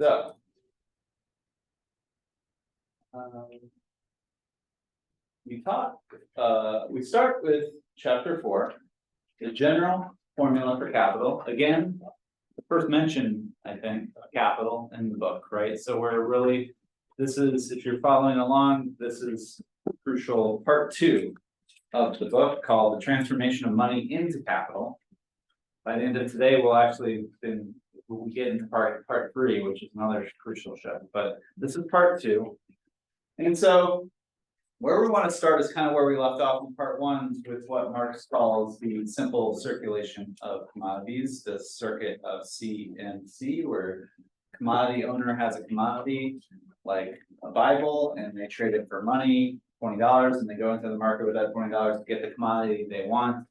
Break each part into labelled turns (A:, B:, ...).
A: So, we start with chapter 4, the general formula for capital. Again, the first mention, I think, of capital in the book, right? So we're really, this is, if you're following along, this is crucial part 2 of the book called The Transformation of Money into Capital. By the end of today, we'll get into part 3, which is another crucial show, but this is part 2. And so where we want to start is kind of where we left off in part 1 with what Marx calls the simple circulation of commodities, the circuit of C and C, where commodity owner has a commodity like a Bible and they trade it for money, $20, and they go into the market with that $20 to get the commodity they want,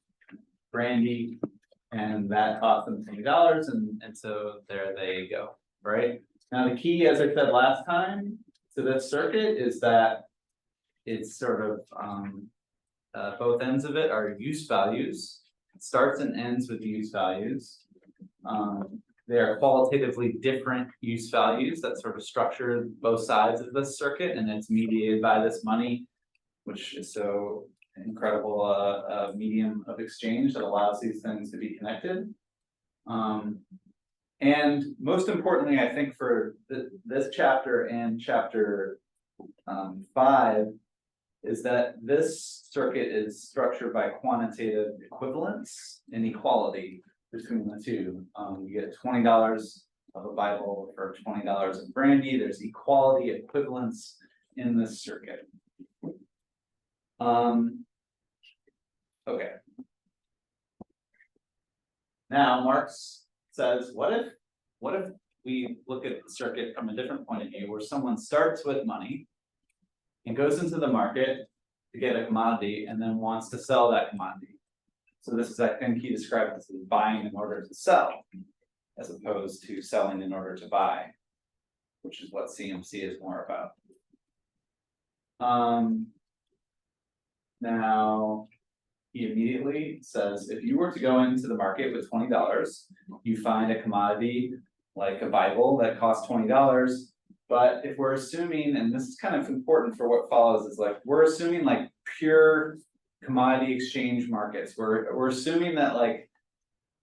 A: brandy, and that cost them $20, and so there they go, right? Now the key, as I said last time, to this circuit is that it's sort of both ends of it are use values. It starts and ends with use values. They are qualitatively different use values that sort of structure both sides of this circuit, and it's mediated by this money, which is so incredible medium of exchange that allows these things to be connected. And most importantly, I think for this chapter and chapter 5 is that this circuit is structured by quantitative equivalence and equality between the two. You get $20 of a Bible for $20 of brandy. There's equality, equivalence in this circuit. Okay. Now Marx says, what if we look at the circuit from a different point of view, where someone starts with money and goes into the market to get a commodity and then wants to sell that commodity. So this is, I think he described this as buying in order to sell, as opposed to selling in order to buy, which is what CMC is more about. Now, he immediately says, if you were to go into the market with $20, you find a commodity like a Bible that costs $20. But if we're assuming, and this is kind of important for what follows, is like we're assuming like pure commodity exchange markets. We're assuming that like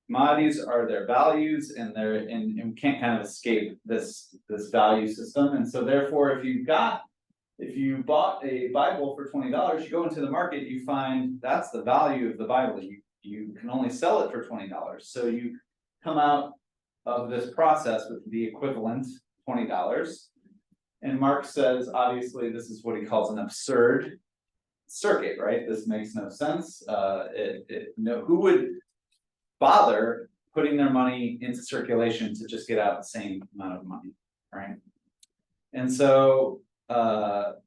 A: commodities are their values and we can't kind of escape this value system. And so therefore, if you bought a Bible for $20, you go into the market, you find that's the value of the Bible. You can only sell it for $20. So you come out of this process with the equivalent $20. And Marx says, obviously, this is what he calls an absurd circuit, right? This makes no sense. Who would bother putting their money into circulation to just get out the same amount of money, right? And so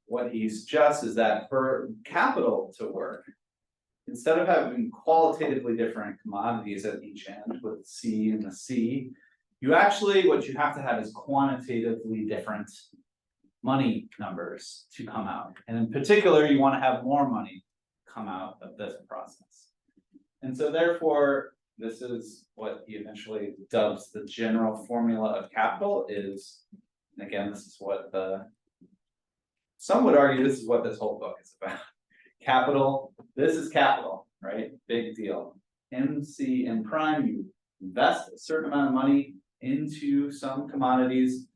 A: what he suggests is that for capital to work, instead of having qualitatively different commodities at each end with C and the C, what you have to have is quantitatively different money numbers to come out. And in particular, you want to have more money come out of this process. And so therefore, this is what he eventually dubs the general formula of capital is, and again, this is what some would argue this is what this whole book is about. Capital, this is capital, right? Big deal. MC and prime, you invest a certain amount of money into some commodities.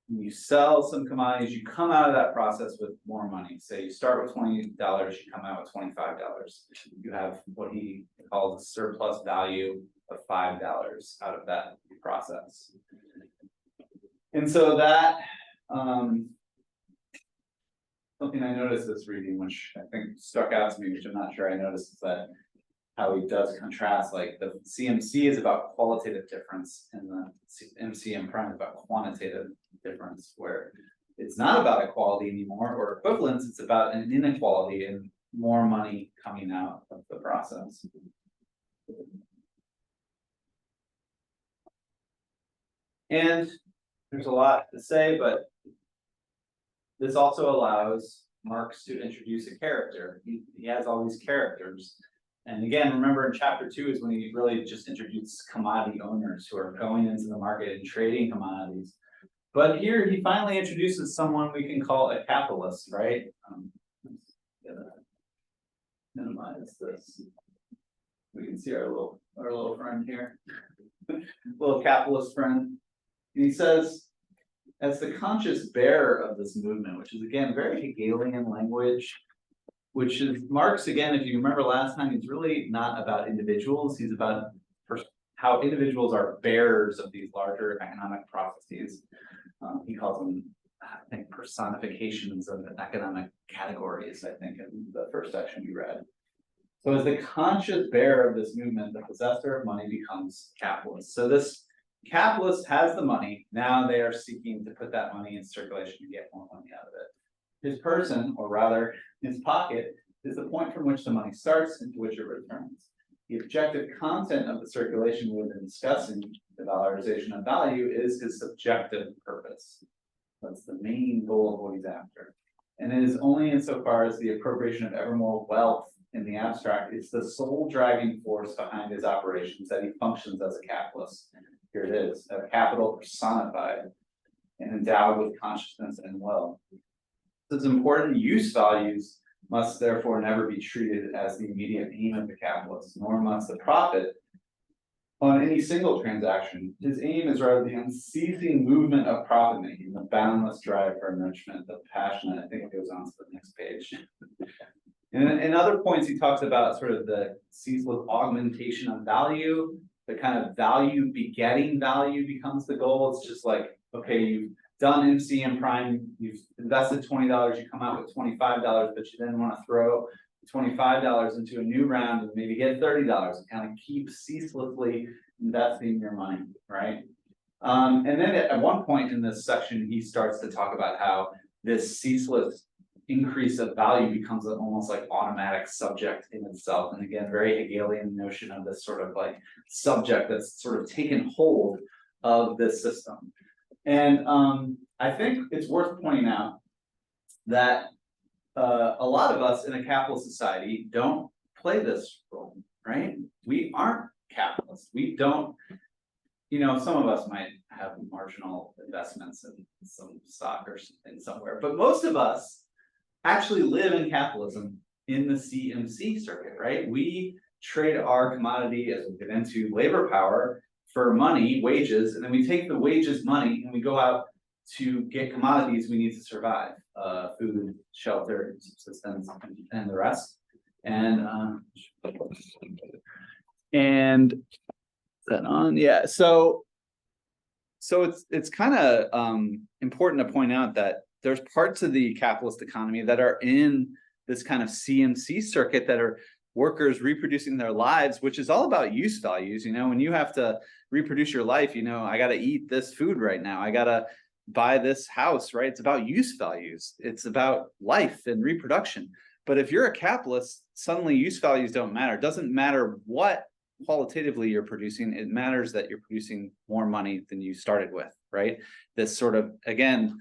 A: When you sell some commodities, you come out of that process with more money. Say you start with $20, you come out with $25. You have what he calls a surplus value of $5 out of that process. And so that, something I noticed this reading, which I think stuck out to me, which I'm not sure I noticed, is that how he does contrast, like the CMC is about qualitative difference and the MCM prime is about quantitative difference, where it's not about equality anymore or equivalence, it's about an inequality and more money coming out of the process. And there's a lot to say, but this also allows Marx to introduce a character. He has all these characters. And again, remember in chapter 2 is when he really just introduced commodity owners who are going into the market and trading commodities. But here he finally introduces someone we can call a capitalist, right? Let's minimize this. We can see our little friend here, little capitalist friend. And he says, as the conscious bearer of this movement, which is again very Hegelian language, which is Marx, again, if you remember last time, he's really not about individuals, he's about how individuals are bearers of these larger economic processes. He calls them, I think, personifications of economic categories, I think, in the first section we read. So as the conscious bearer of this movement, the possessor of money becomes capitalist. So this capitalist has the money, now they are seeking to put that money in circulation to get more money out of it. His person, or rather his pocket, is the point from which the money starts and to which it returns. The objective content of the circulation we've been discussing, the valorization of value, is his subjective purpose. That's the main goal of what he's after. And it is only insofar as the appropriation of ever more wealth in the abstract is the sole driving force behind his operations that he functions as a capitalist. Here it is, a capital personified and endowed with consciousness and will. This important use values must therefore never be treated as the immediate aim of the capitalist, nor must the profit on any single transaction. His aim is rather the unceasing movement of profit making, the boundless drive for enrichment, the passion. I think it goes on to the next page. In other points, he talks about sort of the ceaseless augmentation of value, the kind of value begetting value becomes the goal. It's just like, okay, you've done MCM prime, you've invested $20, you come out with $25, but you then want to throw $25 into a new round and maybe get $30 and kind of keep ceaselessly investing your money, right? And then at one point in this section, he starts to talk about how this ceaseless increase of value becomes an almost like automatic subject in itself. And again, very Hegelian notion of this sort of like subject that's sort of taken hold of this system. And I think it's worth pointing out that a lot of us in a capitalist society don't play this role, right? We aren't capitalists. We don't, you know, some of us might have marginal investments in some stock or something somewhere, but most of us actually live in capitalism in the CMC circuit, right? We trade our commodity, as we get into, labor power for money, wages, and then we take the wages money and we go out to get commodities we need to survive, food, shelter, subsistence, and the rest. And that on, yeah. So it's kind of important to point out that there's parts of the capitalist economy that are in this kind of CMC circuit that are workers reproducing their lives, which is all about use values. You know, when you have to reproduce your life, you know, I got to eat this food right now. I got to buy this house, right? It's about use values. It's about life and reproduction. But if you're a capitalist, suddenly use values don't matter. It doesn't matter what qualitatively you're producing. It matters that you're producing more money than you started with, right? This sort of, again,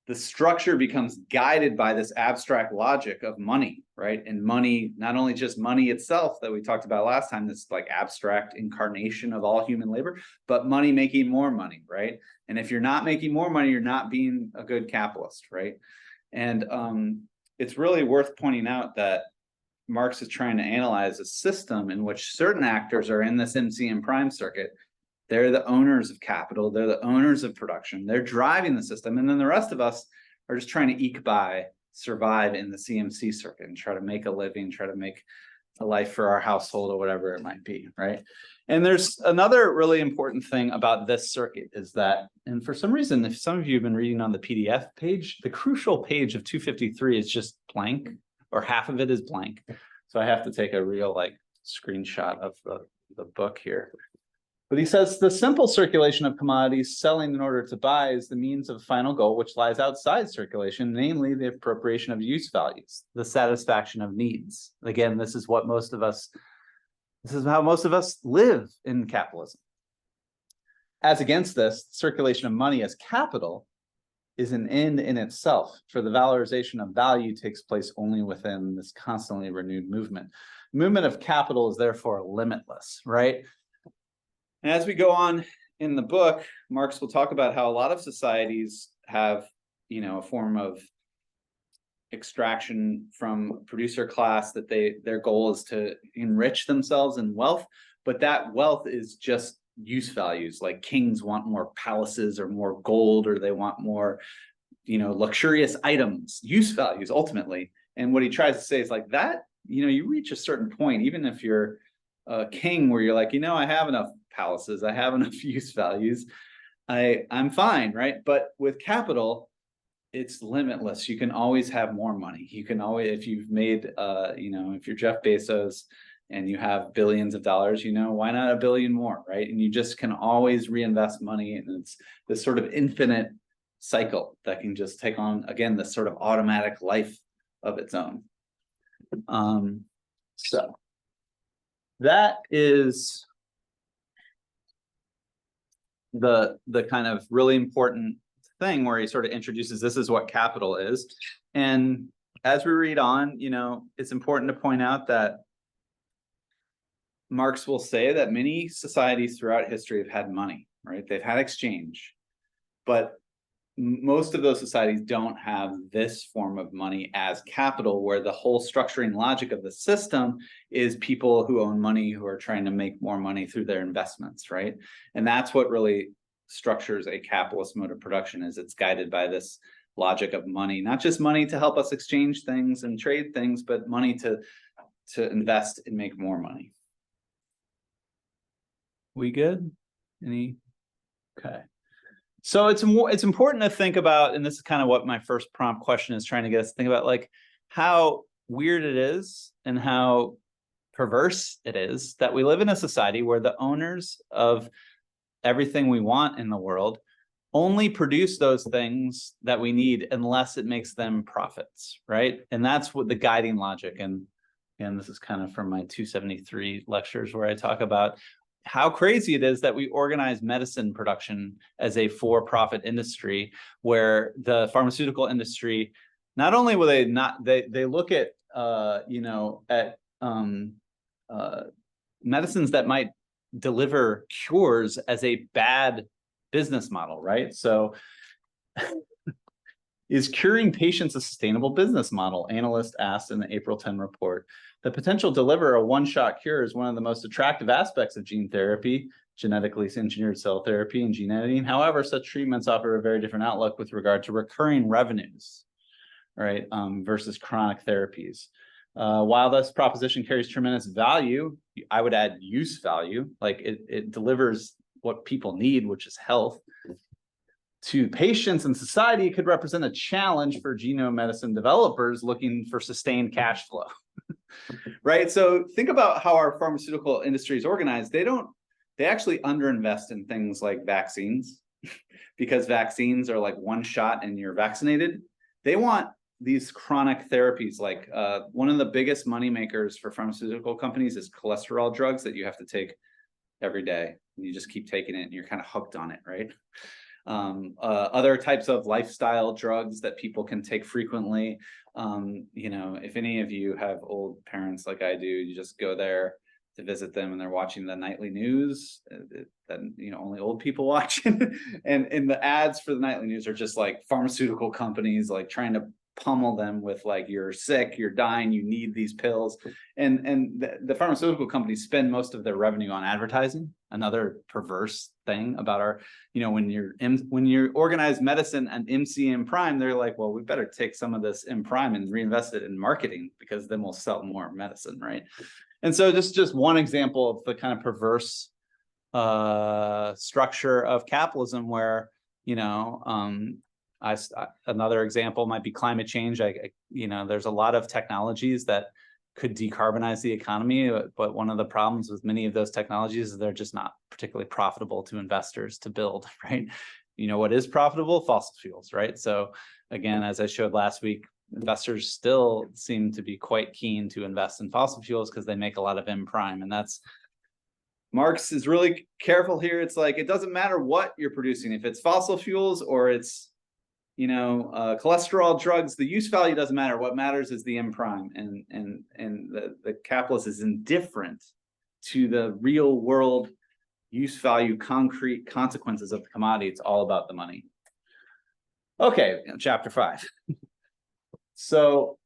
A: the structure becomes guided by this abstract logic of money, right? And money, not only just money itself that we talked about last time, this like abstract incarnation of all human labor, but money making more money, right? And if you're not making more money, you're not being a good capitalist, right? And it's really worth pointing out that Marx is trying to analyze a system in which certain actors are in this MCM prime circuit. They're the owners of capital. They're the owners of production. They're driving the system. And then the rest of us are just trying to eke by, survive in the CMC circuit and try to make a living, try to make a life for our household or whatever it might be, right? And there's another really important thing about this circuit is that, and for some reason, if some of you have been reading on the PDF page, the crucial page of 253 is just blank, or half of it is blank. So I have to take a real like screenshot of the book here. But he says the simple circulation of commodities selling in order to buy is the means of final goal which lies outside circulation, namely the appropriation of use values, the satisfaction of needs. Again, this is how most of us live in capitalism. As against this, circulation of money as capital is an end in itself, for the valorization of value takes place only within this constantly renewed movement. Movement of capital is therefore limitless, right? And as we go on in the book, Marx will talk about how a lot of societies have, a form of extraction from producer class, that their goal is to enrich themselves in wealth, but that wealth is just use values. Like kings want more palaces or more gold, or they want more, luxurious items, use values ultimately. And what he tries to say is like that, you reach a certain point, even if you're a king, where you're like, I have enough palaces, I have enough use values, I'm fine, right? But with capital, it's limitless. You can always have more money. You can always, if you've made, if you're Jeff Bezos and you have billions of dollars, why not a billion more, right? And you just can always reinvest money, and it's this sort of infinite cycle that can just take on, again, this sort of automatic life of its own. So that is the kind of really important thing where he sort of introduces this is what capital is. And as we read on, it's important to point out that Marx will say that many societies throughout history have had money, right? They've had exchange, but most of those societies don't have this form of money as capital, where the whole structuring logic of the system is people who own money who are trying to make more money through their investments, right? And that's what really structures a capitalist mode of production, is it's guided by this logic of money, not just money to help us exchange things and trade things, but money to invest and make more money. We good? Okay. So it's important to think about, and this is kind of what my first prompt question is trying to get us to think about, like how weird it is and how perverse it is that we live in a society where the owners of everything we want in the world only produce those things that we need unless it makes them profits, right? And that's what the guiding logic, and this is kind of from my 273 lectures where I talk about how crazy it is that we organize medicine production as a for-profit industry, where the pharmaceutical industry, not only will they not, they look at, medicines that might deliver cures as a bad business model, right? So is curing patients a sustainable business model? Analyst asked in the April 10 report. The potential to deliver a one-shot cure is one of the most attractive aspects of gene therapy, genetically engineered cell therapy, and gene editing. However, such treatments offer a very different outlook with regard to recurring revenues, right, versus chronic therapies. While this proposition carries tremendous value, I would add use value, like it delivers what people need, which is health, to patients and society. It could represent a challenge for genome medicine developers looking for sustained cash flow. Right? So think about how our pharmaceutical industry is organized. They actually underinvest in things like vaccines because vaccines are like one shot and you're vaccinated. They want these chronic therapies, like one of the biggest money makers for pharmaceutical companies is cholesterol drugs that you have to take every day. And you just keep taking it and you're kind of hooked on it, right? Other types of lifestyle drugs that people can take frequently. If any of you have old parents like I do, you just go there to visit them and they're watching the nightly news that only old people watch. And the ads for the nightly news are just like pharmaceutical companies like trying to pummel them with like, you're sick, you're dying, you need these pills. And the pharmaceutical companies spend most of their revenue on advertising. Another perverse thing about our, when you organize medicine and MCM Prime, they're like, well, we better take some of this M Prime and reinvest it in marketing because then we'll sell more medicine, right? And so just one example of the kind of perverse structure of capitalism where, another example might be climate change. There's a lot of technologies that could decarbonize the economy, but one of the problems with many of those technologies is they're just not particularly profitable to investors to build, right? What is profitable? Fossil fuels, right? So again, as I showed last week, investors still seem to be quite keen to invest in fossil fuels because they make a lot of M prime, and that's Marx is really careful here. It's like, it doesn't matter what you're producing, if it's fossil fuels or it's cholesterol drugs, the use value doesn't matter. What matters is the M prime, and the capitalist is indifferent to the real world, use value, concrete consequences of the commodity. It's all about the money. Okay, chapter 5. So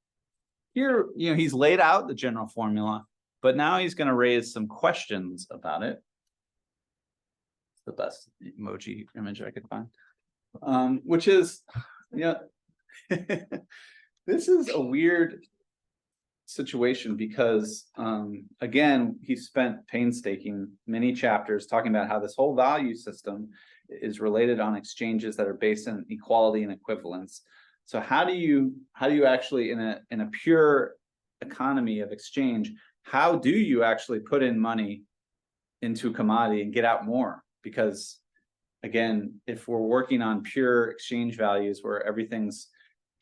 A: here, he's laid out the general formula, but now he's going to raise some questions about it. It's the best emoji image I could find, which is, this is a weird situation because, again, he spent painstaking many chapters talking about how this whole value system is related on exchanges that are based on equality and equivalence. So how do you actually, in a pure economy of exchange, how do you actually put in money into a commodity and get out more? Because again, if we're working on pure exchange values where everything's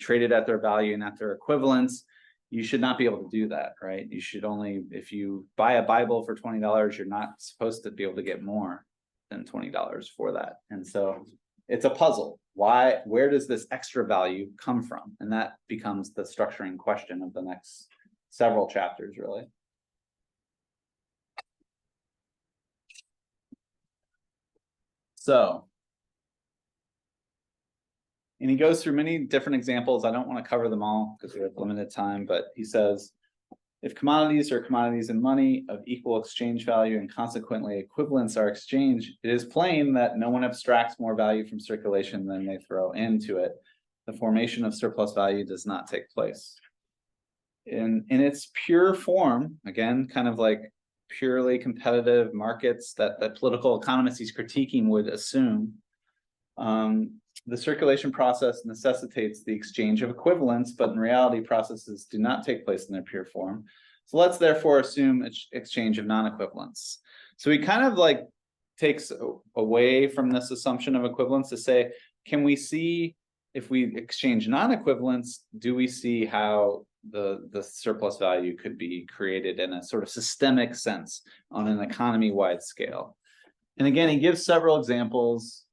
A: traded at their value and at their equivalence, you should not be able to do that, right? You should only, if you buy a Bible for $20, you're not supposed to be able to get more than $20 for that. And so it's a puzzle. Where does this extra value come from? And that becomes the structuring question of the next several chapters, really. So, and he goes through many different examples. I don't want to cover them all because we have limited time, but he says, if commodities are commodities and money of equal exchange value and consequently equivalents are exchanged, it is plain that no one abstracts more value from circulation than they throw into it. The formation of surplus value does not take place. In its pure form, again, kind of like purely competitive markets that political economists he's critiquing would assume, the circulation process necessitates the exchange of equivalents, but in reality, processes do not take place in their pure form. So let's therefore assume exchange of non-equivalents. So he kind of like takes away from this assumption of equivalence to say, can we see if we exchange non-equivalents, do we see how the surplus value could be created in a sort of systemic sense on an economy-wide scale? And again, he gives several examples.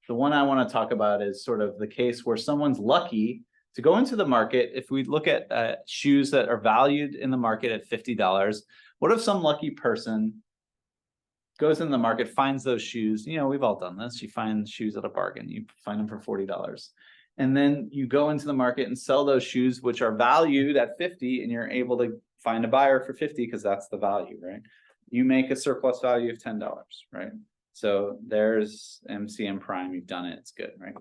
A: The one I want to talk about is sort of the case where someone's lucky to go into the market. If we look at shoes that are valued in the market at $50, what if some lucky person goes in the market, finds those shoes? We've all done this. You find shoes at a bargain. You find them for $40. And then you go into the market and sell those shoes, which are valued at 50, and you're able to find a buyer for 50 because that's the value, right? You make a surplus value of $10, right? So there's MCM prime, you've done it, it's good, right?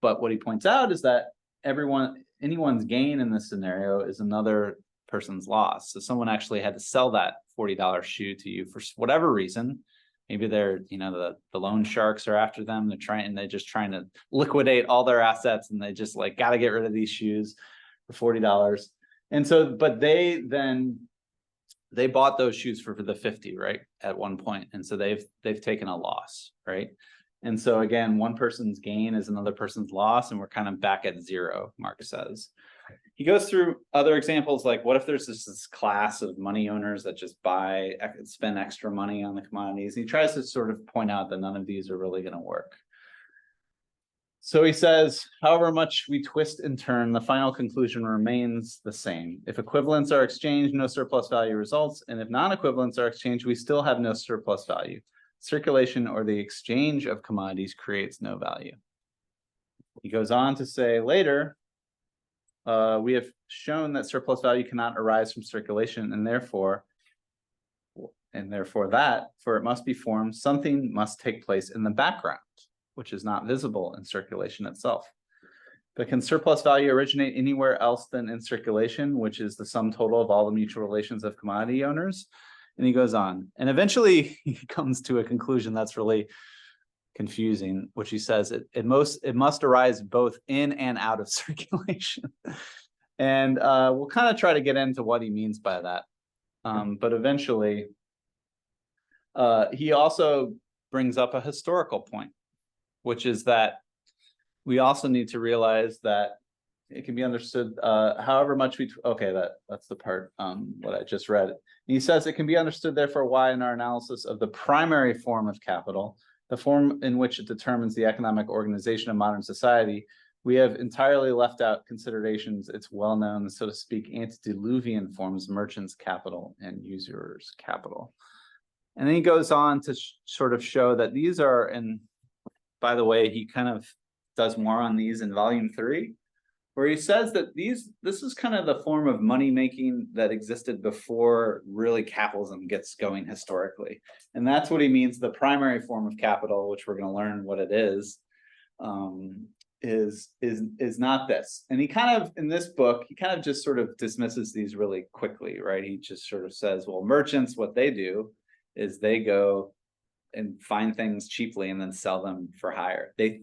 A: But what he points out is that anyone's gain in this scenario is another person's loss. So someone actually had to sell that $40 shoe to you for whatever reason. Maybe they're, the loan sharks are after them. They're just trying to liquidate all their assets, and they just like got to get rid of these shoes for $40. And so, but they bought those shoes for the 50, right, at one point, and so they've taken a loss, right? And so again, one person's gain is another person's loss, and we're kind of back at zero, Marx says. He goes through other examples, like what if there's this class of money owners that just spend extra money on the commodities? He tries to sort of point out that none of these are really going to work. So he says, however much we twist and turn, the final conclusion remains the same. If equivalents are exchanged, no surplus value results. And if non-equivalents are exchanged, we still have no surplus value. Circulation or the exchange of commodities creates no value. He goes on to say later, we have shown that surplus value cannot arise from circulation, and therefore for it must be formed, something must take place in the background, which is not visible in circulation itself. But can surplus value originate anywhere else than in circulation, which is the sum total of all the mutual relations of commodity owners? And he goes on, and eventually he comes to a conclusion that's really confusing, which he says it must arise both in and out of circulation. And we'll kind of try to get into what he means by that. But eventually, he also brings up a historical point, which is that we also need to realize that it can be understood however much that's the part what I just read. And he says it can be understood therefore why in our analysis of the primary form of capital, the form in which it determines the economic organization of modern society, we have entirely left out considerations its well-known, so to speak, antediluvian forms, merchants' capital and usurers' capital. And then he goes on to sort of show that these are, and by the way, he kind of does more on these in volume 3, where he says that this is kind of the form of money making that existed before really capitalism gets going historically. And that's what he means, the primary form of capital, which we're going to learn what it is not this. And he kind of, in this book, he kind of just sort of dismisses these really quickly, right? He just sort of says, well, merchants, what they do is they go and find things cheaply and then sell them for higher. They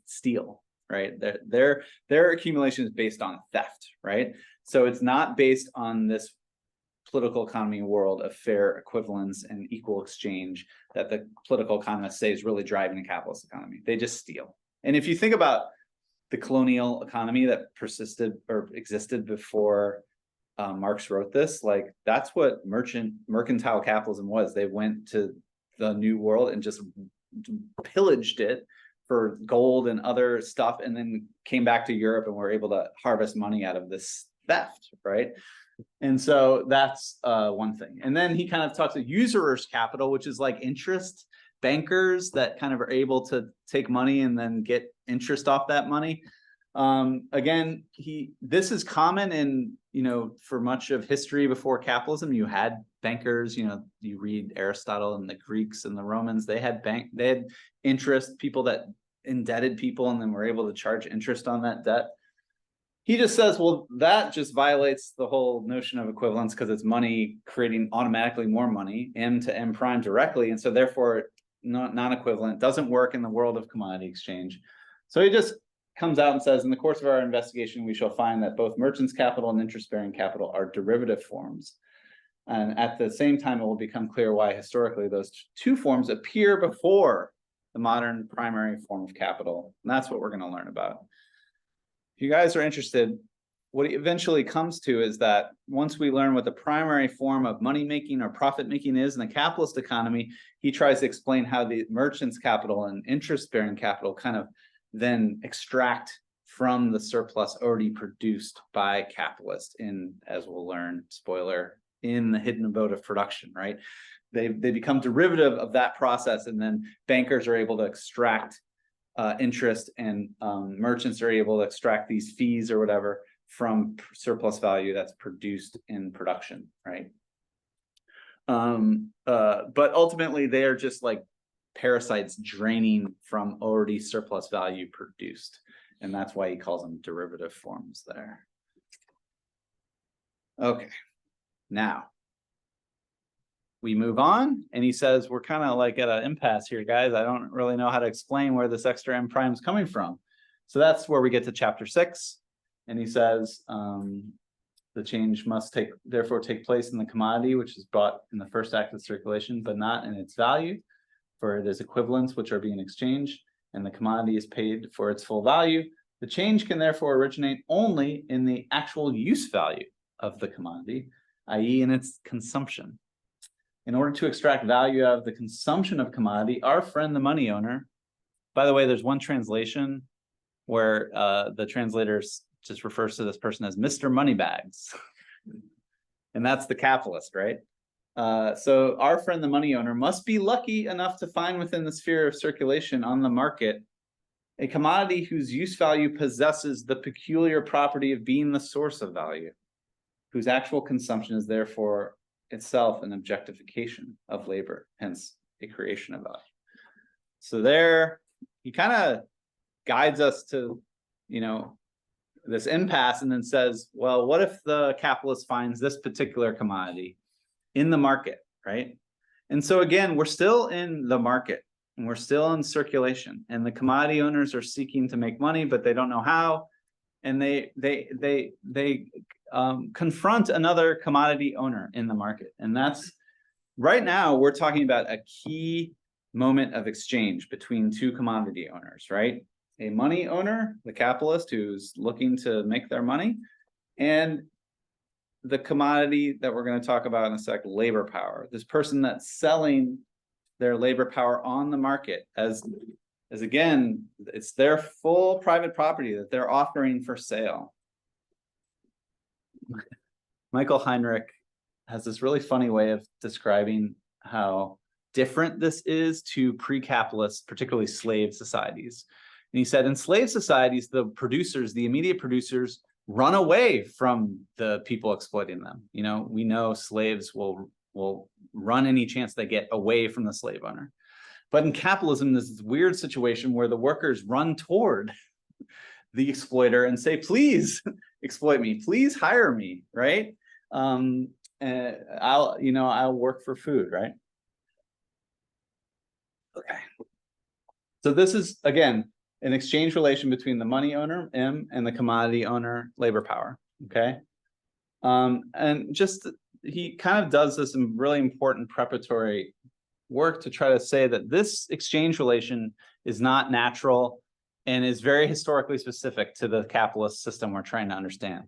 A: steal, right? Their accumulation is based on theft, right? So it's not based on this political economy world of fair equivalence and equal exchange that the political economists say is really driving the capitalist economy. They just steal. And if you think about the colonial economy that persisted or existed before Marx wrote this, like that's what mercantile capitalism was. They went to the New World and just pillaged it for gold and other stuff, and then came back to Europe and were able to harvest money out of this theft, right? And so that's one thing. And then he kind of talks about usurer's capital, which is like interest, bankers that kind of are able to take money and then get interest off that money. Again, this is common in, for much of history before capitalism. You had bankers, you read Aristotle and the Greeks and the Romans, they had interest, people that indebted people and then were able to charge interest on that debt. He just says, well, that just violates the whole notion of equivalence because it's money creating automatically more money, M to M prime directly. And so therefore, non-equivalent, doesn't work in the world of commodity exchange. So he just comes out and says, in the course of our investigation, we shall find that both merchants' capital and interest-bearing capital are derivative forms. And at the same time, it will become clear why historically those two forms appear before the modern primary form of capital. And that's what we're going to learn about. If you guys are interested, what it eventually comes to is that once we learn what the primary form of money making or profit making is in the capitalist economy, he tries to explain how the merchant's capital and interest-bearing capital kind of then extract from the surplus already produced by capitalists in, as we'll learn, spoiler, in the hidden abode of production, right? They become derivative of that process, and then bankers are able to extract interest, and merchants are able to extract these fees or whatever from surplus value that's produced in production, right? But ultimately, they are just like parasites draining from already surplus value produced. And that's why he calls them derivative forms there. Okay, now we move on, and he says, we're kind of like at an impasse here, guys. I don't really know how to explain where this extra M prime is coming from. So that's where we get to chapter 6. And he says, the change must therefore take place in the commodity, which is bought in the first act of circulation, but not in its value, for it is equivalents which are being exchanged, and the commodity is paid for its full value. The change can therefore originate only in the actual use value of the commodity, i.e. in its consumption. In order to extract value out of the consumption of commodity, our friend the money owner, by the way, there's one translation where the translator just refers to this person as Mr. Moneybags. And that's the capitalist, right? So our friend the money owner must be lucky enough to find within the sphere of circulation on the market a commodity whose use value possesses the peculiar property of being the source of value, whose actual consumption is therefore itself an objectification of labor, hence a creation of value. So there, he kind of guides us to, this impasse, and then says, well, what if the capitalist finds this particular commodity in the market, right? And so again, we're still in the market, and we're still in circulation, and the commodity owners are seeking to make money, but they don't know how. And they confront another commodity owner in the market. And that's, right now, we're talking about a key moment of exchange between two commodity owners, right? A money owner, the capitalist who's looking to make their money, and the commodity that we're going to talk about in a sec, labor power. This person that's selling their labor power on the market as again, it's their full private property that they're offering for sale. Michael Heinrich has this really funny way of describing how different this is to pre-capitalist, particularly slave societies. And he said in slave societies, the producers, the immediate producers, run away from the people exploiting them. You know, we know slaves will run any chance they get away from the slave owner. But in capitalism, there's this weird situation where the workers run toward the exploiter and say, please exploit me, please hire me, right? And I'll work for food, right? Okay. So this is, again, an exchange relation between the money owner, M, and the commodity owner, labor power, okay? And just, he kind of does this in really important preparatory work to try to say that this exchange relation is not natural and is very historically specific to the capitalist system we're trying to understand.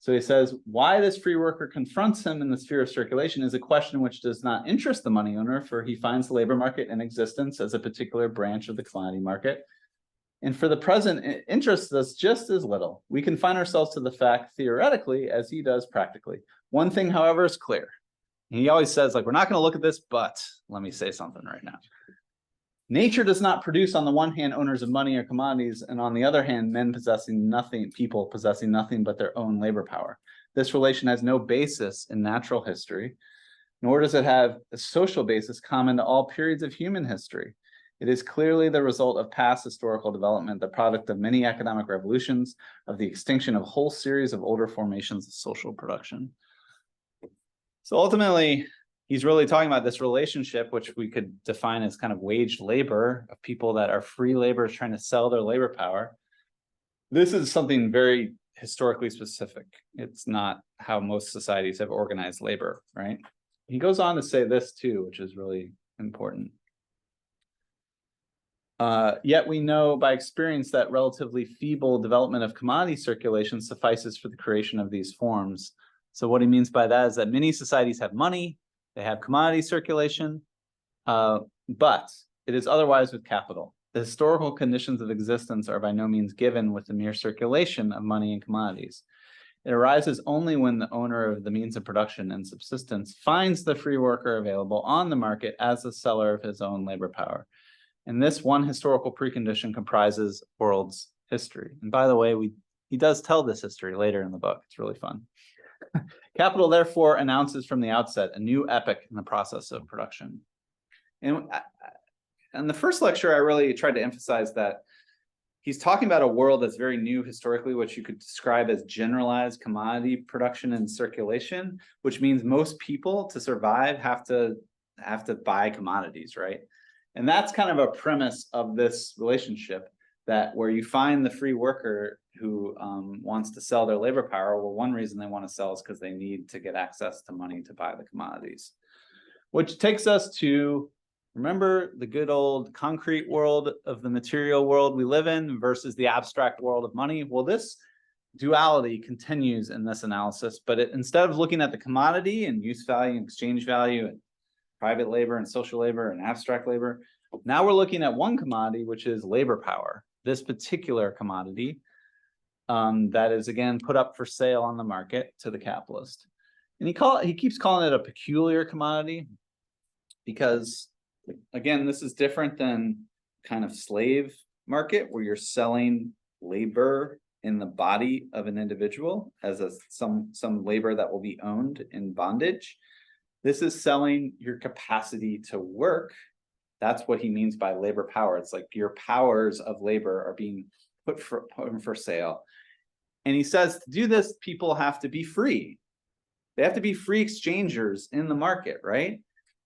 A: So he says, why this free worker confronts him in the sphere of circulation is a question which does not interest the money owner, for he finds the labor market in existence as a particular branch of the commodity market. And for the present, it interests us just as little. We confine ourselves to the fact theoretically as he does practically. One thing, however, is clear. He always says, like, we're not going to look at this, but let me say something right now. Nature does not produce, on the one hand, owners of money or commodities, and on the other hand, men possessing nothing, people possessing nothing but their own labor power. This relation has no basis in natural history, nor does it have a social basis common to all periods of human history. It is clearly the result of past historical development, the product of many economic revolutions, of the extinction of a whole series of older formations of social production. So ultimately, he's really talking about this relationship, which we could define as kind of waged labor of people that are free laborers trying to sell their labor power. This is something very historically specific. It's not how most societies have organized labor, right? He goes on to say this too, which is really important. Yet we know by experience that relatively feeble development of commodity circulation suffices for the creation of these forms. So what he means by that is that many societies have money, they have commodity circulation, but it is otherwise with capital. The historical conditions of existence are by no means given with the mere circulation of money and commodities. It arises only when the owner of the means of production and subsistence finds the free worker available on the market as the seller of his own labor power. And this one historical precondition comprises world's history. And by the way, he does tell this history later in the book. It's really fun. Capital, therefore, announces from the outset a new epoch in the process of production. And in the first lecture, I really tried to emphasize that he's talking about a world that's very new historically, which you could describe as generalized commodity production and circulation, which means most people to survive have to buy commodities, right? And that's kind of a premise of this relationship, that where you find the free worker who wants to sell their labor power. Well, one reason they want to sell is because they need to get access to money to buy the commodities. Which takes us to, remember the good old concrete world of the material world we live in versus the abstract world of money? Well, this duality continues in this analysis, but instead of looking at the commodity and use value and exchange value and private labor and social labor and abstract labor, now we're looking at one commodity, which is labor power, this particular commodity that is, again, put up for sale on the market to the capitalist. And he keeps calling it a peculiar commodity because, again, this is different than kind of slave market where you're selling labor in the body of an individual as some labor that will be owned in bondage. This is selling your capacity to work. That's what he means by labor power. It's like your powers of labor are being put for sale. And he says to do this, people have to be free. They have to be free exchangers in the market, right?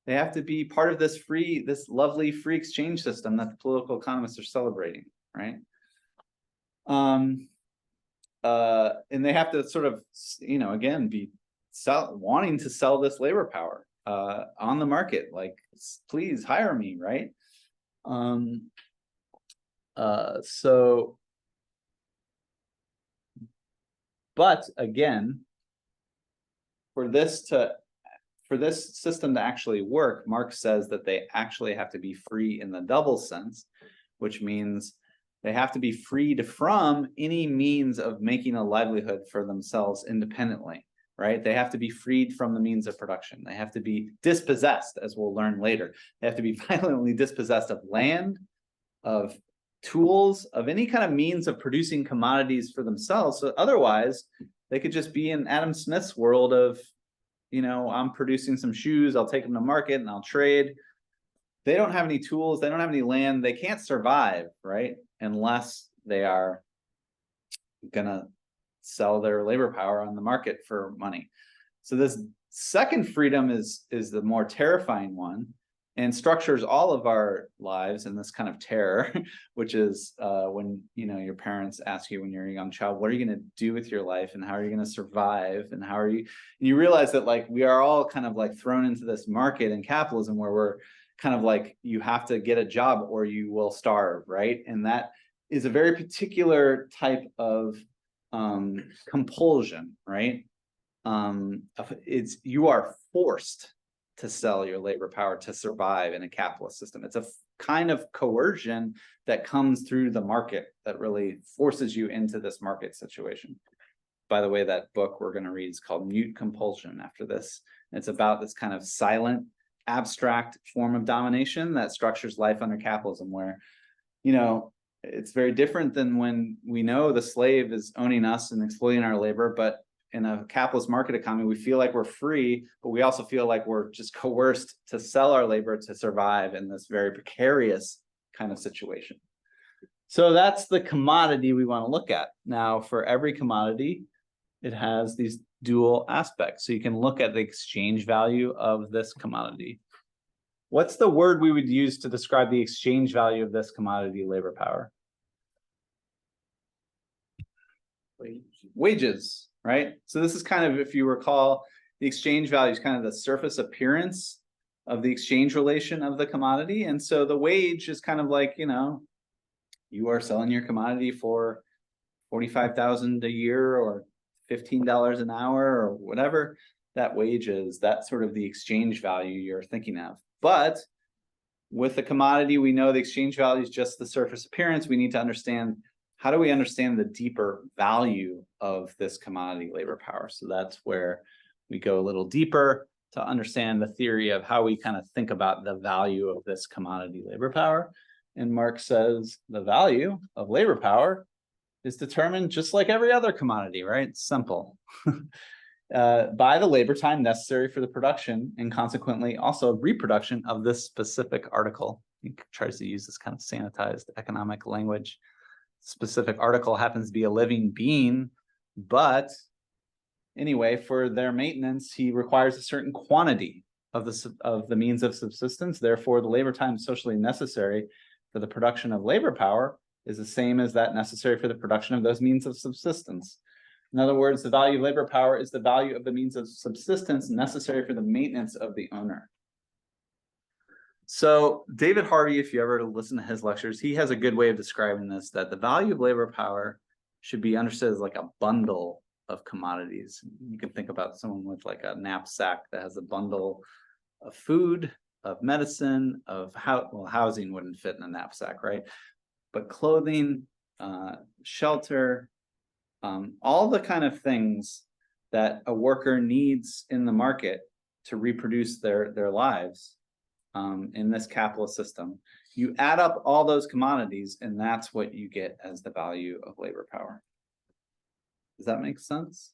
A: They have to be part of this lovely free exchange system that the political economists are celebrating, right? And they have to sort of, again, be wanting to sell this labor power on the market, like, please hire me, right? But again, for this system to actually work, Marx says that they actually have to be free in the double sense, which means they have to be freed from any means of making a livelihood for themselves independently, right? They have to be freed from the means of production. They have to be dispossessed, as we'll learn later. They have to be violently dispossessed of land, of tools, of any kind of means of producing commodities for themselves. So otherwise, they could just be in Adam Smith's world of, you know, I'm producing some shoes, I'll take them to market and I'll trade. They don't have any tools, they don't have any land, they can't survive, right? Unless they are gonna sell their labor power on the market for money. So this second freedom is the more terrifying one, and structures all of our lives in this kind of terror, which is when, you know, your parents ask you when you're a young child, what are you going to do with your life and how are you going to survive and how are you, and you realize that like we are all kind of like thrown into this market in capitalism where we're kind of like, you have to get a job or you will starve, right? And that is a very particular type of compulsion, right? It's, you are forced to sell your labor power to survive in a capitalist system. It's a kind of coercion that comes through the market that really forces you into this market situation. By the way, that book we're going to read is called Mute Compulsion after this. And it's about this kind of silent, abstract form of domination that structures life under capitalism, where, you know, it's very different than when we know the slave is owning us and exploiting our labor, but in a capitalist market economy, we feel like we're free, but we also feel like we're just coerced to sell our labor to survive in this very precarious kind of situation. So that's the commodity we want to look at. Now, for every commodity, it has these dual aspects. So you can look at the exchange value of this commodity. What's the word we would use to describe the exchange value of this commodity, labor power? Wages, right? So this is kind of, if you recall, the exchange value is kind of the surface appearance of the exchange relation of the commodity. And so the wage is kind of like, you know, you are selling your commodity for $45,000 a year or $15 an hour or whatever that wage is. That's sort of the exchange value you're thinking of. But with the commodity, we know the exchange value is just the surface appearance. We need to understand, how do we understand the deeper value of this commodity labor power? So that's where we go a little deeper to understand the theory of how we kind of think about the value of this commodity labor power. And Marx says the value of labor power is determined just like every other commodity, right? It's simple. By the labor time necessary for the production and consequently also reproduction of this specific article. He tries to use this kind of sanitized economic language. Specific article happens to be a living being, but anyway, for their maintenance, he requires a certain quantity of the means of subsistence. Therefore, the labor time socially necessary for the production of labor power is the same as that necessary for the production of those means of subsistence. In other words, the value of labor power is the value of the means of subsistence necessary for the maintenance of the owner. So David Harvey, if you ever listen to his lectures, he has a good way of describing this, that the value of labor power should be understood as like a bundle of commodities. You can think about someone with like a knapsack that has a bundle of food, of medicine, of housing wouldn't fit in a knapsack, right? But clothing, shelter, all the kind of things that a worker needs in the market to reproduce their lives in this capitalist system. You add up all those commodities and that's what you get as the value of labor power. Does that make sense?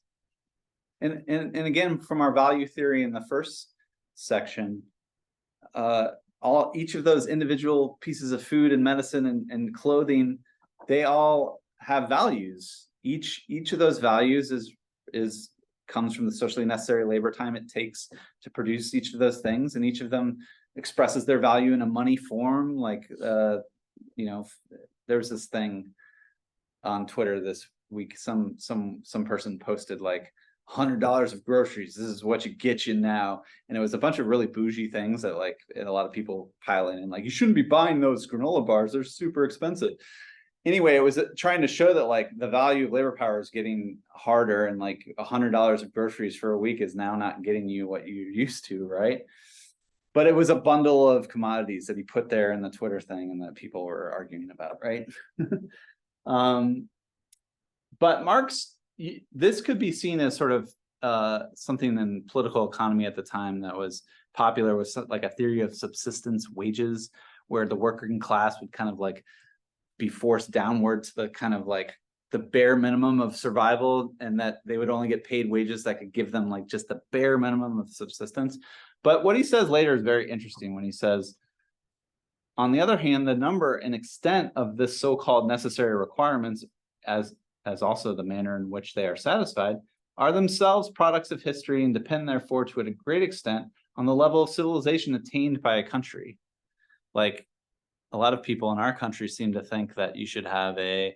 A: And again, from our value theory in the first section, each of those individual pieces of food and medicine and clothing, they all have values. Each of those values comes from the socially necessary labor time it takes to produce each of those things, and each of them expresses their value in a money form. Like you know, there's this thing on Twitter this week, some person posted like $100 of groceries, this is what you get you now, and it was a bunch of really bougie things that like a lot of people pile in, and like, you shouldn't be buying those granola bars, they're super expensive. Anyway, it was trying to show that like the value of labor power is getting harder, and like $100 of groceries for a week is now not getting you what you're used to, right? But it was a bundle of commodities that he put there in the Twitter thing and that people were arguing about, right? But Marx, this could be seen as sort of something in political economy at the time that was popular, was like a theory of subsistence wages, where the working class would kind of like be forced downward to the kind of like the bare minimum of survival, and that they would only get paid wages that could give them like just the bare minimum of subsistence. But what he says later is very interesting when he says, on the other hand, the number and extent of this so-called necessary requirements, as also the manner in which they are satisfied, are themselves products of history and depend therefore to a great extent on the level of civilization attained by a country. Like, a lot of people in our country seem to think that you should have a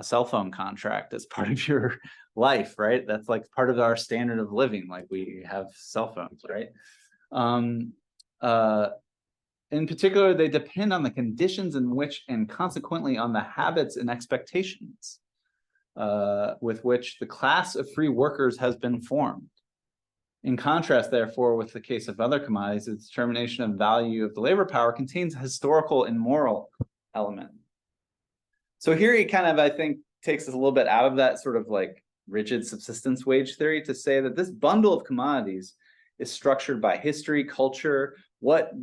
A: cell phone contract as part of your life, right? That's like part of our standard of living. Like, we have cell phones, right? In particular, they depend on the conditions in which, and consequently on the habits and expectations with which the class of free workers has been formed. In contrast, therefore, with the case of other commodities, the determination of value of the labor power contains a historical and moral element. So here he kind of, I think, takes us a little bit out of that sort of like rigid subsistence wage theory to say that this bundle of commodities is structured by history, culture, what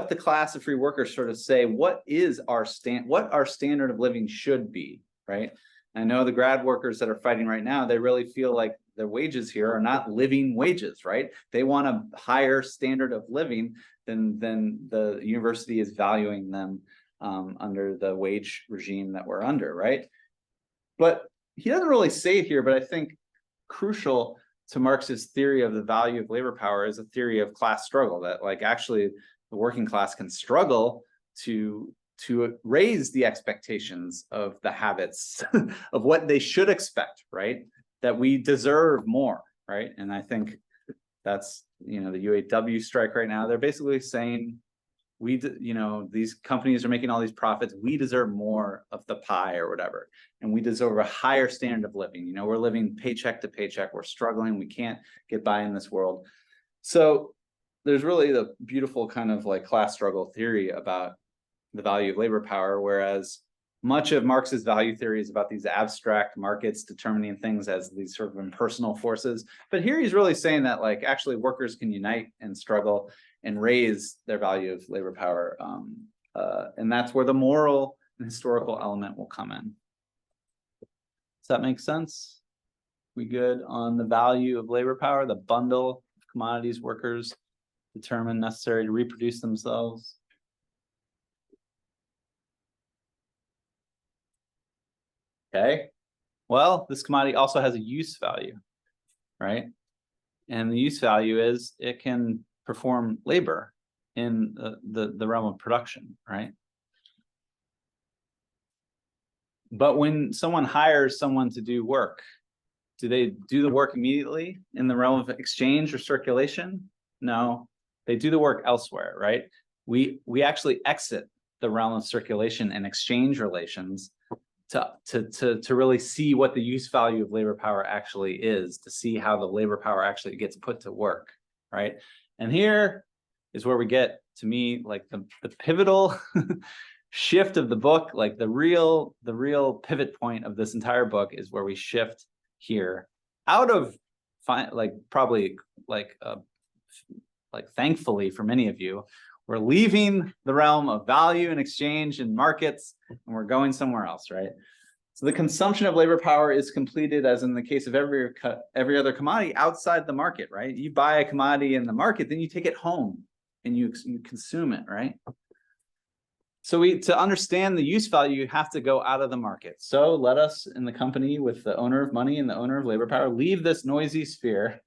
A: the class of free workers sort of say, what our standard of living should be, right? I know the grad workers that are fighting right now, they really feel like their wages here are not living wages, right? They want a higher standard of living than the university is valuing them under the wage regime that we're under, right? But he doesn't really say it here, but I think crucial to Marx's theory of the value of labor power is a theory of class struggle, that like actually the working class can struggle to raise the expectations of the habits of what they should expect, right? That we deserve more, right? And I think that's, the UAW strike right now, they're basically saying, these companies are making all these profits, we deserve more of the pie or whatever, and we deserve a higher standard of living. We're living paycheck to paycheck, we're struggling, we can't get by in this world. So there's really the beautiful kind of like class struggle theory about the value of labor power, whereas much of Marx's value theory is about these abstract markets determining things as these sort of impersonal forces. But here he's really saying that like actually workers can unite and struggle and raise their value of labor power. And that's where the moral and historical element will come in. Does that make sense? We good on the value of labor power, the bundle of commodities workers determine necessary to reproduce themselves? Okay, well, this commodity also has a use value, right? And the use value is it can perform labor in the realm of production, right? But when someone hires someone to do work, do they do the work immediately in the realm of exchange or circulation? No, they do the work elsewhere, right? We actually exit the realm of circulation and exchange relations to really see what the use value of labor power actually is, to see how the labor power actually gets put to work, right? And here is where we get, to me, like the pivotal shift of the book. Like the real pivot point of this entire book is where we shift here out of probably thankfully for many of you, we're leaving the realm of value and exchange and markets, and we're going somewhere else, right? So the consumption of labor power is completed, as in the case of every other commodity, outside the market, right? You buy a commodity in the market, then you take it home and you consume it, right? So to understand the use value, you have to go out of the market. So let us, in the company with the owner of money and the owner of labor power, leave this noisy sphere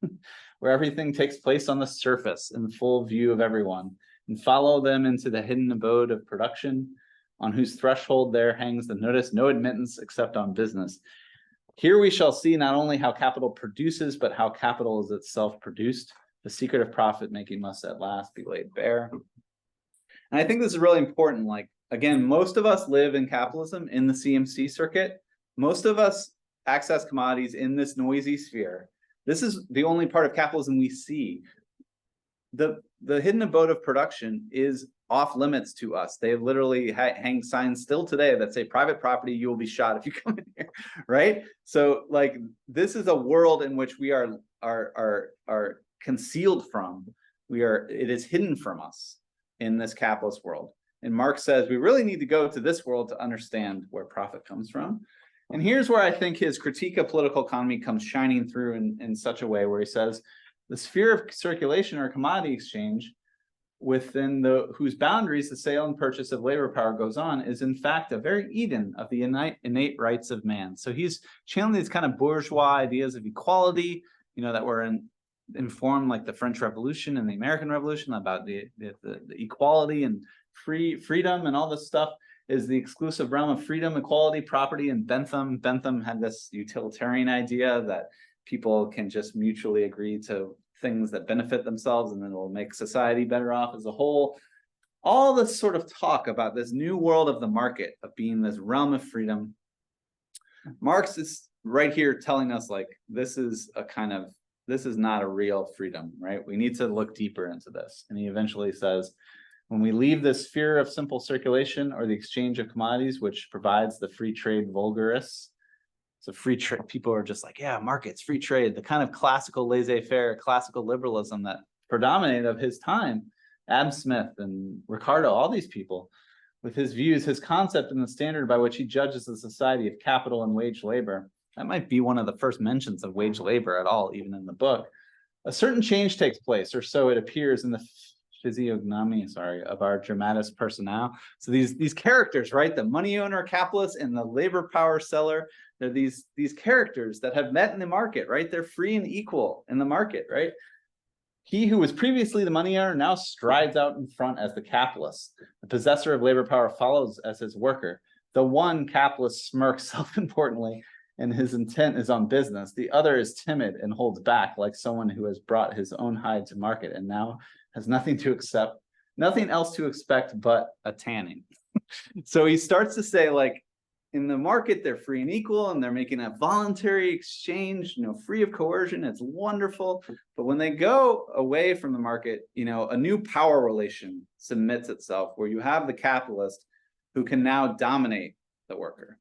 A: where everything takes place on the surface in full view of everyone, and follow them into the hidden abode of production, on whose threshold there hangs the notice, no admittance except on business. Here we shall see not only how capital produces, but how capital is itself produced. The secret of profit making must at last be laid bare. And I think this is really important. Like, again, most of us live in capitalism in the CMC circuit. Most of us access commodities in this noisy sphere. This is the only part of capitalism we see. The hidden abode of production is off limits to us. They literally hang signs still today that say private property, you will be shot if you come in here, right? So like, this is a world in which we are are concealed from. It is hidden from us in this capitalist world. And Marx says we really need to go to this world to understand where profit comes from. And here's where I think his critique of political economy comes shining through in such a way where he says the sphere of circulation or commodity exchange within whose boundaries the sale and purchase of labor power goes on is in fact a very Eden of the innate rights of man. So he's channeling these kind of bourgeois ideas of equality, that were informed like the French Revolution and the American Revolution about the equality and freedom and all this stuff is the exclusive realm of freedom, equality, property. And Bentham had this utilitarian idea that people can just mutually agree to things that benefit themselves and then it will make society better off as a whole. All this sort of talk about this new world of the market, of being this realm of freedom. Marx is right here telling us like this is not a real freedom, right? We need to look deeper into this. And he eventually says, when we leave the sphere of simple circulation or the exchange of commodities, which provides the free trade vulgaris, so free trade, people are just like, yeah, markets, free trade, the kind of classical laissez-faire, classical liberalism that predominated of his time, Adam Smith and Ricardo, all these people, with his views, his concept and the standard by which he judges the society of capital and wage labor. That might be one of the first mentions of wage labor at all, even in the book. A certain change takes place, or so it appears in the physiognomy, of our dramatis personae. So these characters, right? The money owner, capitalist, and the labor power seller, they're these characters that have met in the market, right? They're free and equal in the market, right? He who was previously the money owner now strides out in front as the capitalist. The possessor of labor power follows as his worker. The one capitalist smirks self-importantly, and his intent is on business. The other is timid and holds back, like someone who has brought his own hide to market and now has nothing else to expect but a tanning. So he starts to say, like, in the market, they're free and equal, and they're making a voluntary exchange, free of coercion. It's wonderful. But when they go away from the market, a new power relation submits itself where you have the capitalist who can now dominate the worker.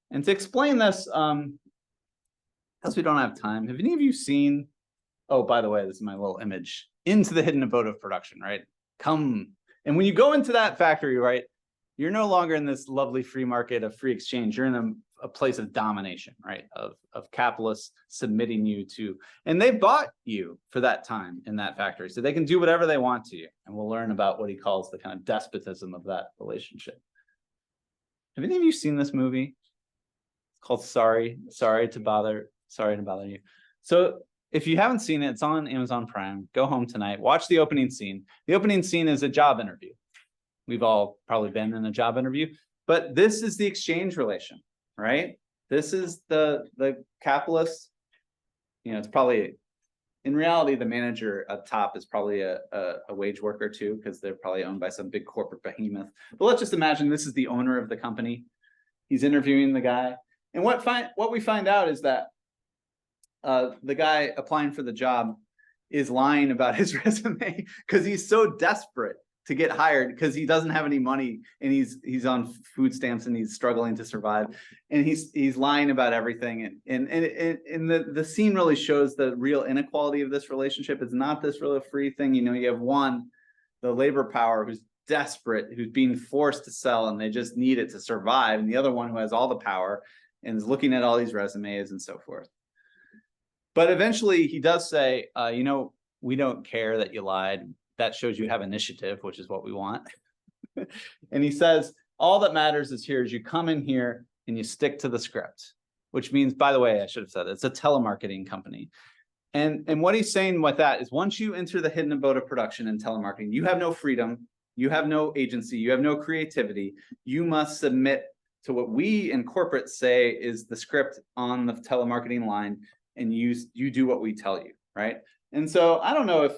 A: And to explain this, because we don't have time, have any of you seen, oh, by the way, this is my little image, Into the Hidden Abode of Production, right? Come. And when you go into that factory, right, you're no longer in this lovely free market of free exchange. You're in a place of domination, right? Of capitalists submitting you to, and they bought you for that time in that factory. So they can do whatever they want to you. And we'll learn about what he calls the kind of despotism of that relationship. Have any of you seen this movie? It's called Sorry to Bother You. So if you haven't seen it, it's on Amazon Prime. Go home tonight, watch the opening scene. The opening scene is a job interview. We've all probably been in a job interview, but this is the exchange relation, right? This is the capitalist, it's probably, in reality, the manager up top is probably a wage worker too, because they're probably owned by some big corporate behemoth. But let's just imagine this is the owner of the company. He's interviewing the guy. And what we find out is that the guy applying for the job is lying about his resume because he's so desperate to get hired because he doesn't have any money and he's on food stamps and he's struggling to survive, and he's lying about everything, and the scene really shows the real inequality of this relationship. It's not this really free thing. You have one, the labor power, who's desperate, who's being forced to sell and they just need it to survive, and the other one who has all the power and is looking at all these resumes and so forth. But eventually he does say, we don't care that you lied. That shows you have initiative, which is what we want. And he says, all that matters is you come in here and you stick to the script, which means, by the way, I should have said it's a telemarketing company. And what he's saying with that is once you enter the hidden abode of production in telemarketing, you have no freedom, you have no agency, you have no creativity. You must submit to what we in corporate say is the script on the telemarketing line, and you do what we tell you, right? And so I don't know if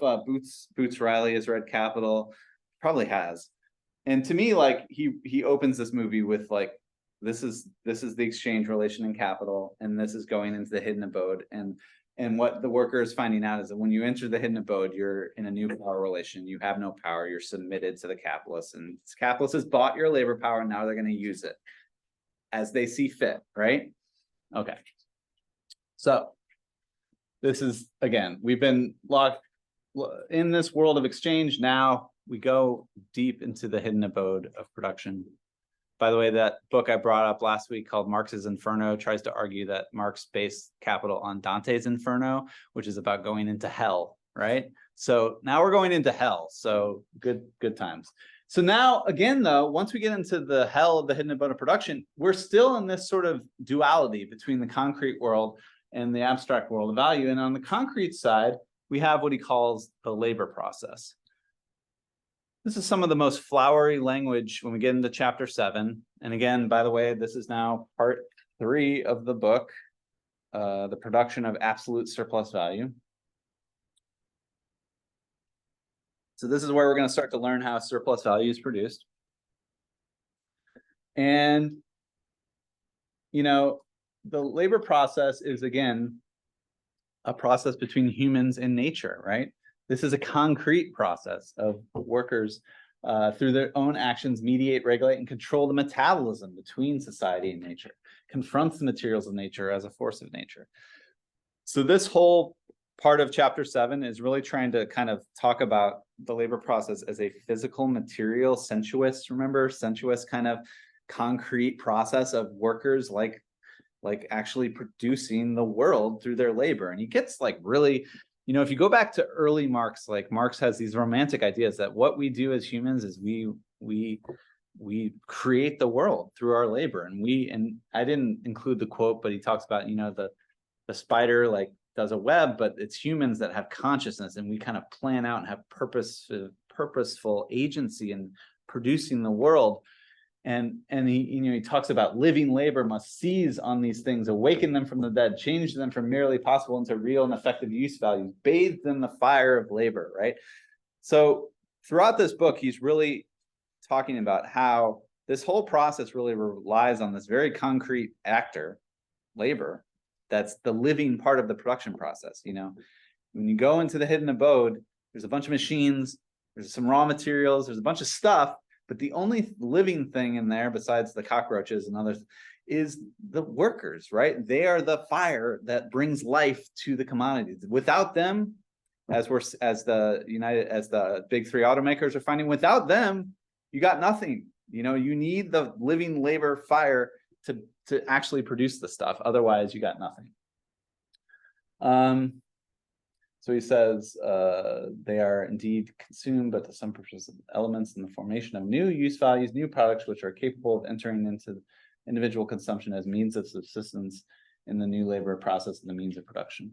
A: Boots Riley has read Capital, probably has. And to me, like he opens this movie with like, this is the exchange relation in Capital, and this is going into the hidden abode. And what the worker is finding out is that when you enter the hidden abode, you're in a new power relation. You have no power. You're submitted to the capitalist, and the capitalist has bought your labor power, and now they're going to use it as they see fit, right? Okay. So this is, again, we've been locked in this world of exchange. Now we go deep into the hidden abode of production. By the way, that book I brought up last week called Marx's Inferno tries to argue that Marx based Capital on Dante's Inferno, which is about going into hell, right? So now we're going into hell. So good times. So now, again, though, once we get into the hell of the hidden abode of production, we're still in this sort of duality between the concrete world and the abstract world of value. And on the concrete side, we have what he calls the labor process. This is some of the most flowery language when we get into chapter 7. And again, by the way, this is now part 3 of the book, the production of absolute surplus value. So this is where we're going to start to learn how surplus value is produced. And, you know, the labor process is, again, a process between humans and nature, right? This is a concrete process of workers through their own actions mediate, regulate, and control the metabolism between society and nature, confronts the materials of nature as a force of nature. So this whole part of chapter 7 is really trying to kind of talk about the labor process as a physical, material, sensuous, remember, sensuous kind of concrete process of workers like actually producing the world through their labor. And he gets like really, you know, if you go back to early Marx, like Marx has these romantic ideas that what we do as humans is we create the world through our labor. And I didn't include the quote, but he talks about, you know, the spider like does a web, but it's humans that have consciousness, and we kind of plan out and have purposeful agency in producing the world. And he, you know, he talks about living labor must seize on these things, awaken them from the dead, change them from merely possible into real and effective use values, bathe them in the fire of labor, right? So throughout this book, he's really talking about how this whole process really relies on this very concrete actor, labor, that's the living part of the production process. You know, when you go into the hidden abode, there's a bunch of machines, there's some raw materials, there's a bunch of stuff, but the only living thing in there besides the cockroaches and others is the workers, right? They are the fire that brings life to the commodities. Without them, as the big 3 automakers are finding, without them, you got nothing. You know, you need the living labor fire to actually produce the stuff. Otherwise, you got nothing. So he says they are indeed consumed, but to some purpose elements in the formation of new use values, new products, which are capable of entering into individual consumption as means of subsistence in the new labor process and the means of production.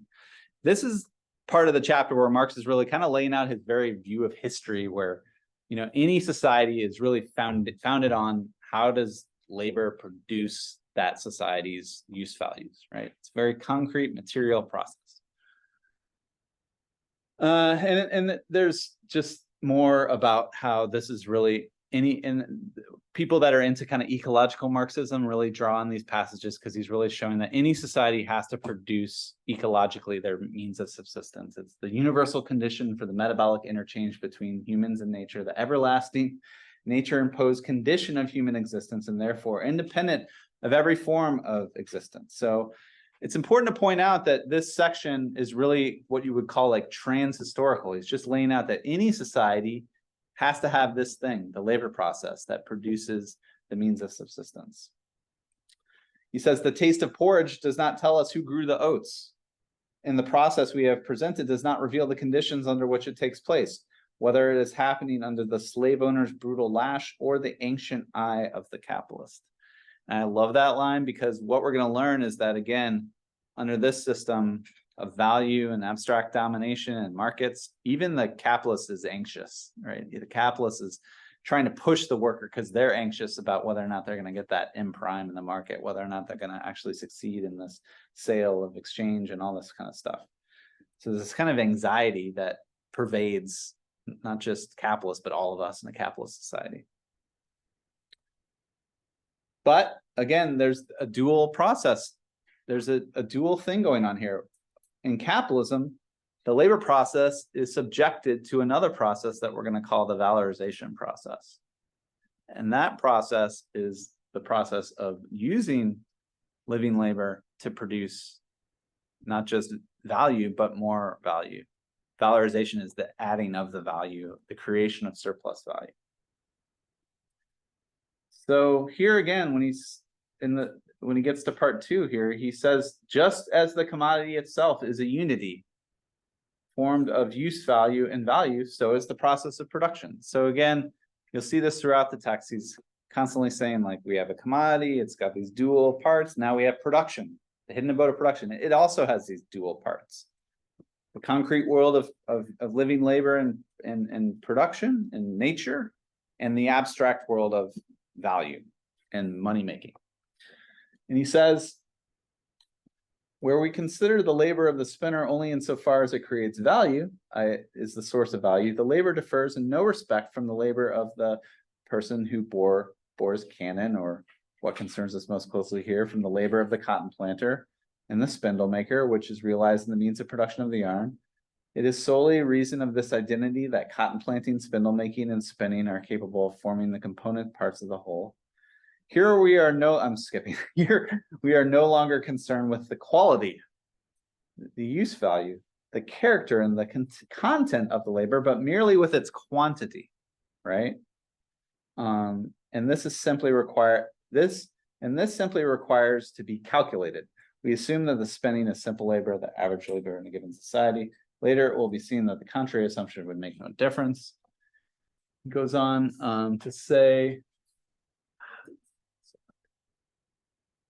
A: This is part of the chapter where Marx is really kind of laying out his very view of history, where, you know, any society is really founded on how does labor produce that society's use values, right? It's a very concrete material process. And there's just more about how this is really and people that are into kind of ecological Marxism really draw on these passages, because he's really showing that any society has to produce ecologically their means of subsistence. It's the universal condition for the metabolic interchange between humans and nature, the everlasting nature-imposed condition of human existence, and therefore independent of every form of existence. So it's important to point out that this section is really what you would call like trans-historical. He's just laying out that any society has to have this thing, the labor process that produces the means of subsistence. He says the taste of porridge does not tell us who grew the oats, and the process we have presented does not reveal the conditions under which it takes place, whether it is happening under the slave owner's brutal lash or the ancient eye of the capitalist. And I love that line, because what we're going to learn is that, again, under this system of value and abstract domination and markets, even the capitalist is anxious, right? The capitalist is trying to push the worker because they're anxious about whether or not they're going to get that M prime in the market, whether or not they're going to actually succeed in this sale of exchange and all this kind of stuff. So there's this kind of anxiety that pervades not just capitalists, but all of us in a capitalist society. But again, there's a dual process. There's a dual thing going on here. In capitalism, the labor process is subjected to another process that we're going to call the valorization process. And that process is the process of using living labor to produce not just value, but more value. Valorization is the adding of the value, the creation of surplus value. So here again, when he gets to part 2 here, he says, just as the commodity itself is a unity formed of use value and value, so is the process of production. So again, you'll see this throughout the text. He's constantly saying, like, we have a commodity, it's got these dual parts. Now we have production, the hidden abode of production. It also has these dual parts. The concrete world of living labor and production and nature, and the abstract world of value and money making. And he says, where we consider the labor of the spinner only insofar as it creates value, is the source of value, the labor differs in no respect from the labor of the person who bores cannon, or what concerns us most closely here, from the labor of the cotton planter and the spindle maker, which is realized in the means of production of the yarn. It is solely a reason of this identity that cotton planting, spindle making, and spinning are capable of forming the component parts of the whole. Here we are Here we are no longer concerned with the quality, the use value, the character, and the content of the labor, but merely with its quantity, right? And this simply requires to be calculated. We assume that the spinning is simple labor, the average labor in a given society. Later, it will be seen that the contrary assumption would make no difference. He goes on to say,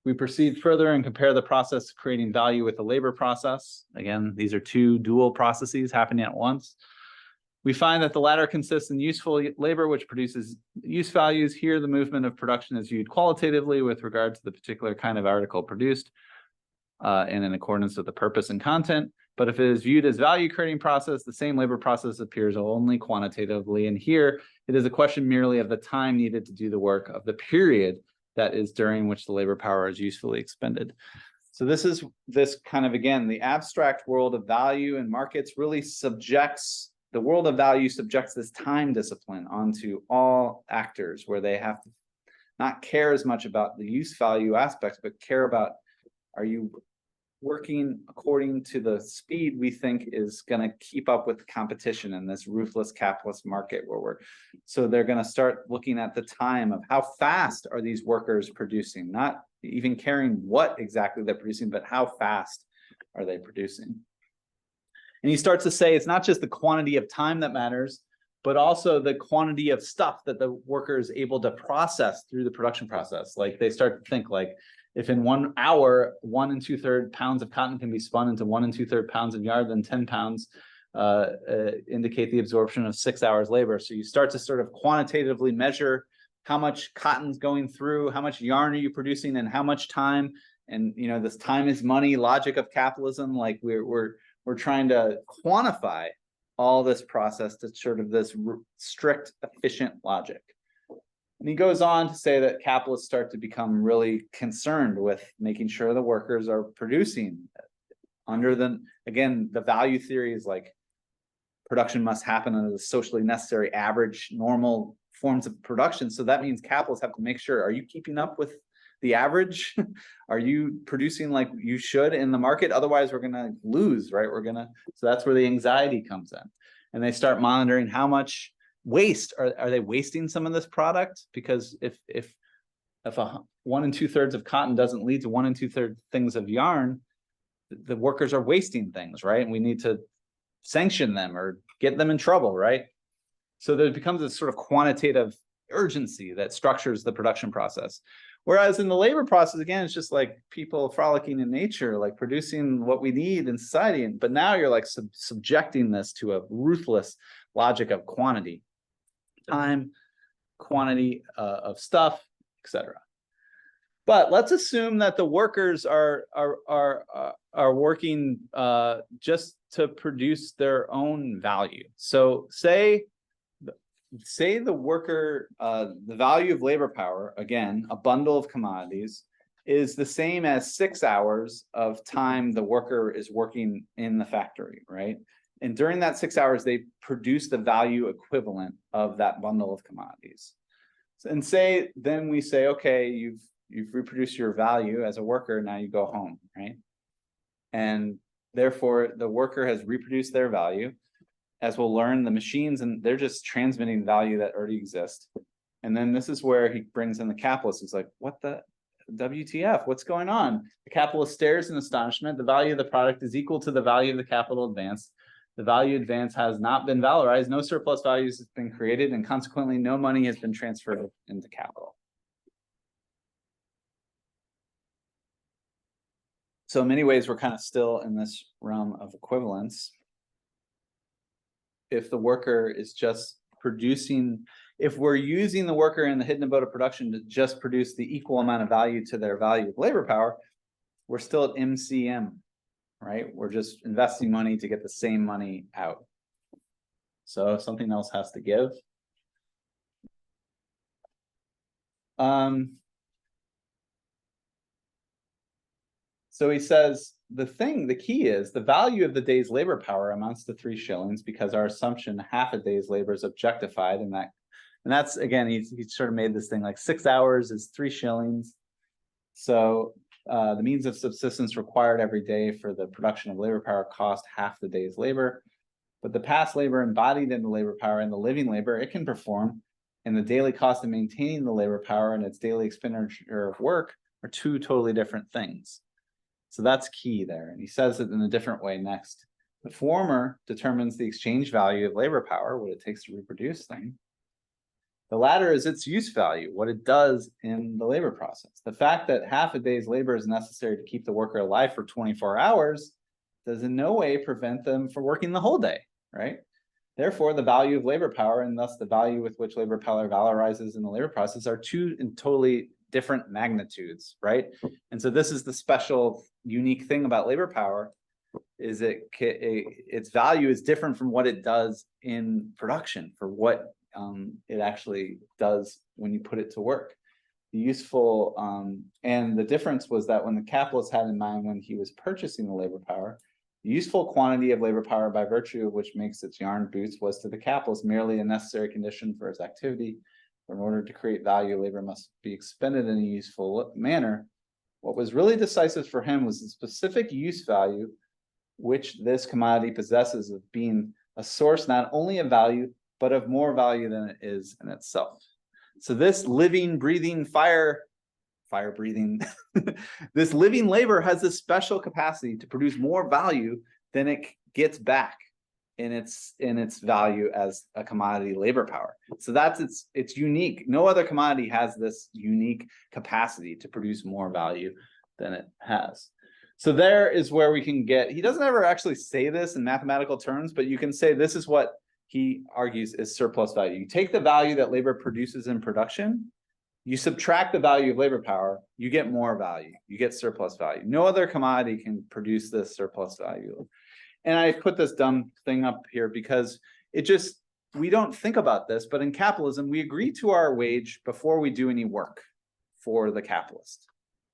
A: we proceed further and compare the process of creating value with the labor process. Again, these are two dual processes happening at once. We find that the latter consists in useful labor, which produces use values. Here, the movement of production is viewed qualitatively with regard to the particular kind of article produced and in accordance with the purpose and content. But if it is viewed as value creating process, the same labor process appears only quantitatively. And here, it is a question merely of the time needed to do the work, of the period that is during which the labor power is usefully expended. So this kind of, again, the abstract world of value and markets really subjects, the world of value subjects this time discipline onto all actors, where they have to not care as much about the use value aspects, but care about, are you working according to the speed we think is going to keep up with competition in this ruthless capitalist market so they're going to start looking at the time of how fast are these workers producing, not even caring what exactly they're producing, but how fast are they producing. And he starts to say it's not just the quantity of time that matters, but also the quantity of stuff that the worker is able to process through the production process. Like, they start to think, like, if in 1 hour, 1 2/3 pounds of cotton can be spun into 1 2/3 pounds of yarn, then 10 pounds indicate the absorption of 6 hours labor. So you start to sort of quantitatively measure how much cotton's going through, how much yarn are you producing, and how much time. And, you know, this time is money logic of capitalism. Like, we're trying to quantify all this process to sort of this strict, efficient logic. And he goes on to say that capitalists start to become really concerned with making sure the workers are producing under the value theory is like, production must happen under the socially necessary average normal forms of production. So that means capitalists have to make sure, are you keeping up with the average? Are you producing like you should in the market? Otherwise, we're going to lose, right? So that's where the anxiety comes in. And they start monitoring how much waste are they wasting some of this product, because if 1 2/3 of cotton doesn't lead to 1 2/3 things of yarn, the workers are wasting things, right? And we need to sanction them or get them in trouble, right? So there becomes this sort of quantitative urgency that structures the production process. Whereas in the labor process, again, it's just like people frolicking in nature, like producing what we need in society. But now you're like subjecting this to a ruthless logic of quantity. Time, quantity of stuff, etc. But let's assume that the workers are working just to produce their own value. So say the worker, the value of labor power, again, a bundle of commodities, is the same as 6 hours of time the worker is working in the factory, right? And during that 6 hours, they produce the value equivalent of that bundle of commodities. And then we say, okay, you've reproduced your value as a worker, now you go home, right? And Therefore, the worker has reproduced their value. As we'll learn, the machines, and they're just transmitting value that already exists. And then this is where he brings in the capitalist. He's like, what the WTF? What's going on? The capitalist stares in astonishment. The value of the product is equal to the value of the capital advanced. The value advance has not been valorized. No surplus values has been created, and consequently, no money has been transferred into capital. So in many ways, we're kind of still in this realm of equivalence. If the worker is just producing, if we're using the worker in the hidden abode of production to just produce the equal amount of value to their value of labor power, we're still at MCM, right? We're just investing money to get the same money out. So something else has to give. So he says, the key is the value of the day's labor power amounts to 3 shillings because our assumption half a day's labor is objectified, and that's again, he sort of made this thing like 6 hours is 3 shillings. So the means of subsistence required every day for the production of labor power cost half the day's labor. But the past labor embodied in the labor power and the living labor it can perform, and the daily cost of maintaining the labor power and its daily expenditure of work are 2 totally different things. So that's key there. And he says it in a different way next. The former determines the exchange value of labor power, what it takes to reproduce things. The latter is its use value, what it does in the labor process. The fact that half a day's labor is necessary to keep the worker alive for 24 hours does in no way prevent them from working the whole day, right? Therefore, the value of labor power and thus the value with which labor power valorizes in the labor process are 2 totally different magnitudes, right? And so this is the special, unique thing about labor power, is its value is different from what it does in production, for what it actually does when you put it to work. The useful, and the difference was that when the capitalist had in mind when he was purchasing the labor power, the useful quantity of labor power by virtue of which makes its yarn boots was to the capitalist merely a necessary condition for his activity. In order to create value, labor must be expended in a useful manner. What was really decisive for him was the specific use value which this commodity possesses of being a source not only of value, but of more value than it is in itself. So this living, breathing, fire breathing, this living labor has this special capacity to produce more value than it gets back in its value as a commodity labor power. So that's it's unique. No other commodity has this unique capacity to produce more value than it has. So there is where we can get, he doesn't ever actually say this in mathematical terms, but you can say this is what he argues is surplus value. You take the value that labor produces in production, you subtract the value of labor power, you get more value, you get surplus value. No other commodity can produce this surplus value. And I put this dumb thing up here because we don't think about this, but in capitalism, we agree to our wage before we do any work for the capitalist,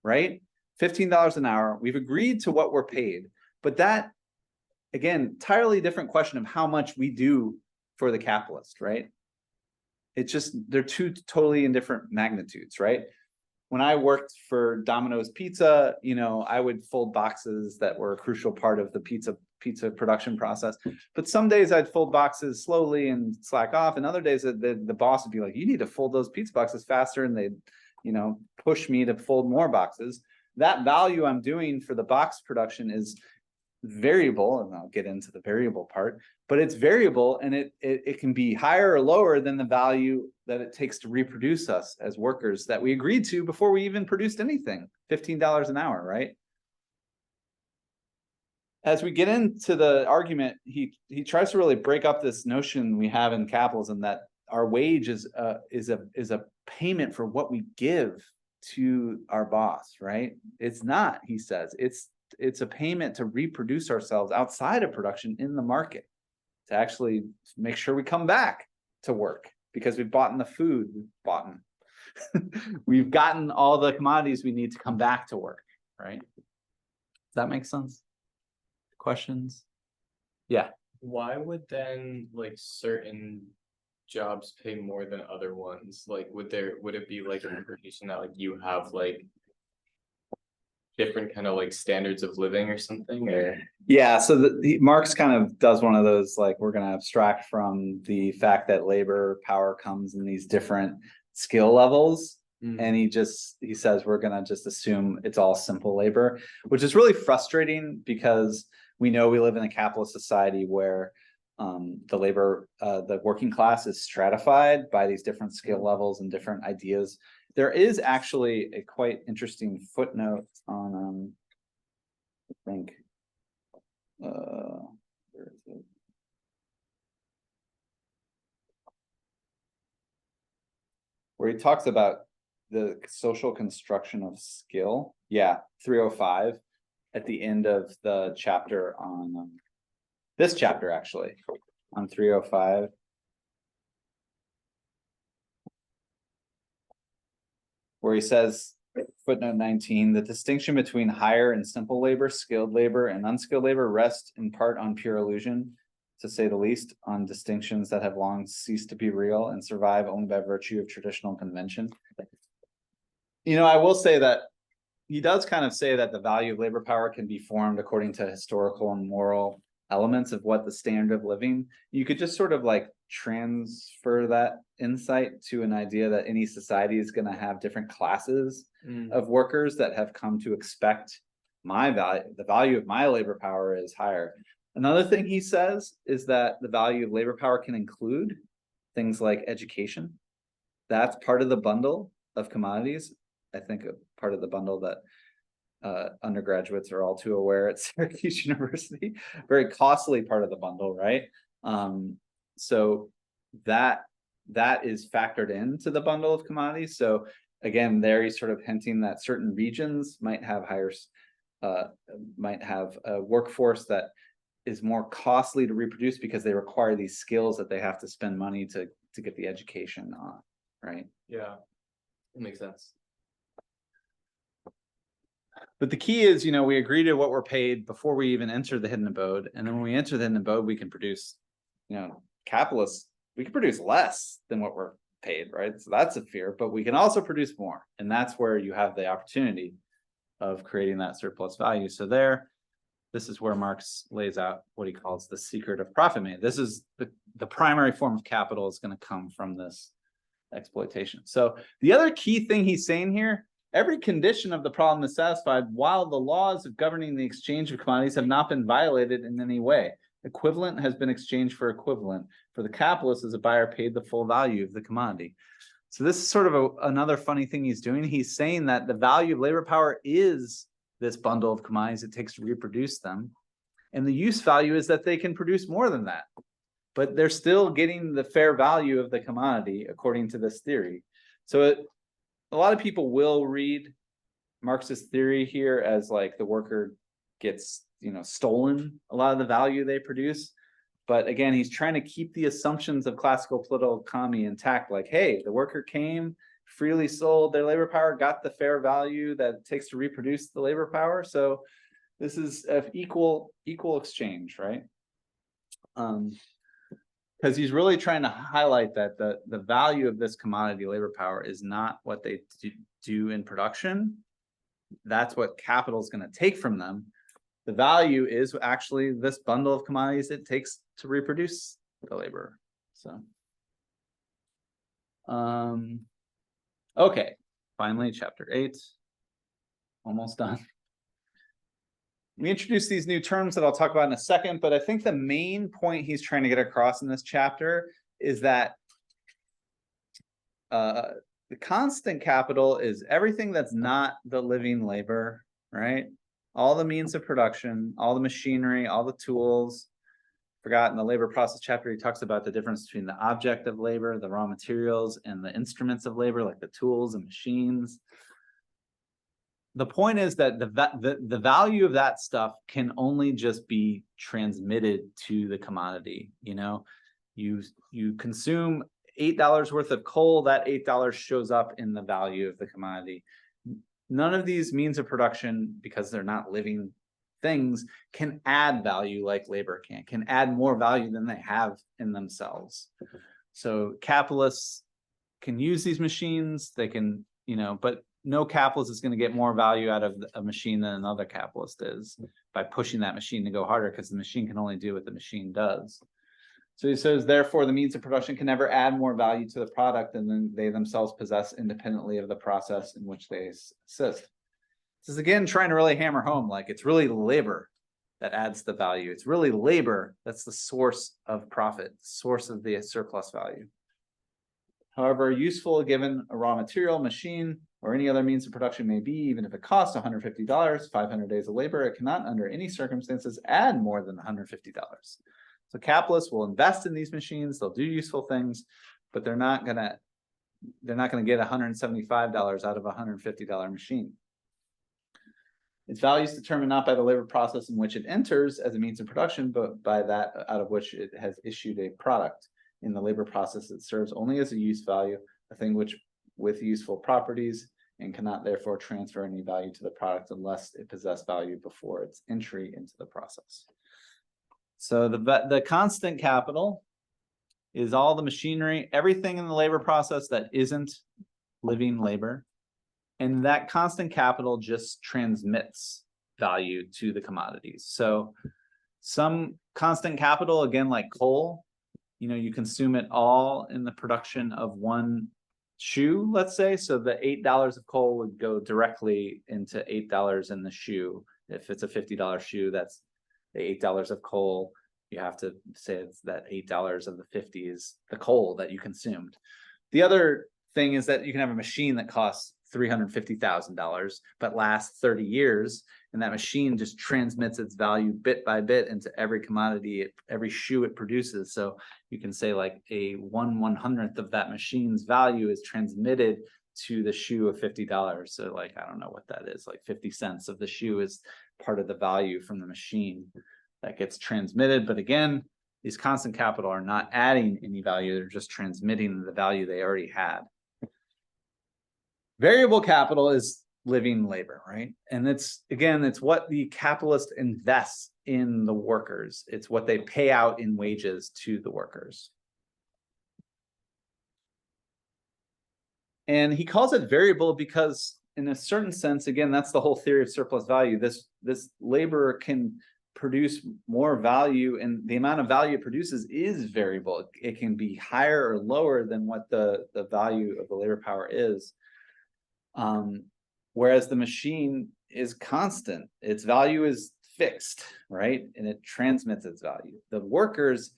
A: right? $15 an hour, we've agreed to what we're paid, but that, again, entirely different question of how much we do for the capitalist, right? It's just, they're 2 totally in different magnitudes, right? When I worked for Domino's Pizza, I would fold boxes that were a crucial part of the pizza production process. But some days I'd fold boxes slowly and slack off, and other days the boss would be like, you need to fold those pizza boxes faster, and they'd push me to fold more boxes. That value I'm doing for the box production is variable, and I'll get into the variable part, but it's variable, and it can be higher or lower than the value that it takes to reproduce us as workers that we agreed to before we even produced anything, $15 an hour, right? As we get into the argument, he tries to really break up this notion we have in capitalism that our wage is a payment for what we give to our boss, right? It's not, he says, it's a payment to reproduce ourselves outside of production in the market, to actually make sure we come back to work because we've bought the food, we've gotten all the commodities we need to come back to work, right? Does that make sense? Questions? Yeah.
B: Why would then certain jobs pay more than other ones? Would it be like an implication that you have different kind of like standards of living or something, or?
A: Yeah, so Marx kind of does one of those, like, we're gonna abstract from the fact that labor power comes in these different skill levels. And he says we're gonna just assume it's all simple labor, which is really frustrating because we know we live in a capitalist society where the working class is stratified by these different skill levels and different ideas. There is actually a quite interesting footnote on I think where is it? Where he talks about the social construction of skill. Yeah, 305 at the end of the chapter on this chapter, actually, on 305. Where he says, footnote 19, the distinction between higher and simple labor, skilled labor, and unskilled labor rest in part on pure illusion, to say the least, on distinctions that have long ceased to be real and survive only by virtue of traditional convention. You know, I will say that he does kind of say that the value of labor power can be formed according to historical and moral elements of what the standard of living. You could just sort of like transfer that insight to an idea that any society is going to have different classes of workers that have come to expect the value of my labor power is higher. Another thing he says is that the value of labor power can include things like education. That's part of the bundle of commodities. I think a part of the bundle that undergraduates are all too aware at Syracuse University. Very costly part of the bundle, right? So that is factored into the bundle of commodities. So again, there he's sort of hinting that certain regions might have a workforce that is more costly to reproduce because they require these skills that they have to spend money to get the education on, right?
B: Yeah, it makes sense.
A: But the key is, you know, we agree to what we're paid before we even enter the hidden abode. And then when we enter the hidden abode, we can produce, you know, capitalists, we can produce less than what we're paid, right? So that's a fear, but we can also produce more. And that's where you have the opportunity of creating that surplus value. So this is where Marx lays out what he calls the secret of profit making. This is the primary form of capital is going to come from this exploitation. So the other key thing he's saying here, every condition of the problem is satisfied while the laws of governing the exchange of commodities have not been violated in any way. Equivalent has been exchanged for equivalent. For the capitalist, as a buyer paid the full value of the commodity. So this is sort of another funny thing he's doing. He's saying that the value of labor power is this bundle of commodities it takes to reproduce them. And the use value is that they can produce more than that. But they're still getting the fair value of the commodity according to this theory. So a lot of people will read Marx's theory here as like the worker gets, you know, stolen a lot of the value they produce. But again, he's trying to keep the assumptions of classical political economy intact. Like, hey, the worker came, freely sold their labor power, got the fair value that it takes to reproduce the labor power. So this is an equal exchange, right? Because he's really trying to highlight that the value of this commodity labor power is not what they do in production. That's what capital is going to take from them. The value is actually this bundle of commodities it takes to reproduce the labor. So, okay, finally, chapter 8, almost done. We introduced these new terms that I'll talk about in a second, but I think the main point he's trying to get across in this chapter is that the constant capital is everything that's not the living labor, right? All the means of production, all the machinery, all the tools. Forgot in the labor process chapter, he talks about the difference between the object of labor, the raw materials, and the instruments of labor, like the tools and machines. The point is that the value of that stuff can only just be transmitted to the commodity. You know, you consume $8 worth of coal, that $8 shows up in the value of the commodity. None of these means of production, because they're not living things, can add value like labor can add more value than they have in themselves. So capitalists can use these machines, they can, you know, but no capitalist is going to get more value out of a machine than another capitalist is by pushing that machine to go harder, because the machine can only do what the machine does. So he says, therefore, the means of production can never add more value to the product than they themselves possess independently of the process in which they assist. This is again trying to really hammer home, like, it's really labor that adds the value. It's really labor that's the source of profit, source of the surplus value. However useful given a raw material, machine, or any other means of production may be, even if it costs $150, 500 days of labor, it cannot under any circumstances add more than $150. So capitalists will invest in these machines, they'll do useful things, but they're not gonna get $175 out of a $150 machine. Its value is determined not by the labor process in which it enters as a means of production, but by that out of which it has issued a product. In the labor process, it serves only as a use value, a thing which with useful properties, and cannot therefore transfer any value to the product unless it possessed value before its entry into the process. So the constant capital is all the machinery, everything in the labor process that isn't living labor. And that constant capital just transmits value to the commodities. So some constant capital, again, like coal, you consume it all in the production of one shoe, let's say. So the $8 of coal would go directly into $8 in the shoe. If it's a $50 shoe, that's the $8 of coal. You have to say it's that $8 of the 50 is the coal that you consumed. The other thing is that you can have a machine that costs $350,000 but lasts 30 years, and that machine just transmits its value bit by bit into every commodity, every shoe it produces. So you can say like a 1/100th of that machine's value is transmitted to the shoe of $50. So like, I don't know what that is, like 50 cents of the shoe is part of the value from the machine that gets transmitted. But again, these constant capital are not adding any value, they're just transmitting the value they already had. Variable capital is living labor, right? And it's what the capitalist invests in the workers. It's what they pay out in wages to the workers. And he calls it variable because in a certain sense, again, that's the whole theory of surplus value. This labor can produce more value, and the amount of value it produces is variable. It can be higher or lower than what the value of the labor power is. Whereas the machine is constant, its value is fixed, right? And it transmits its value. The workers,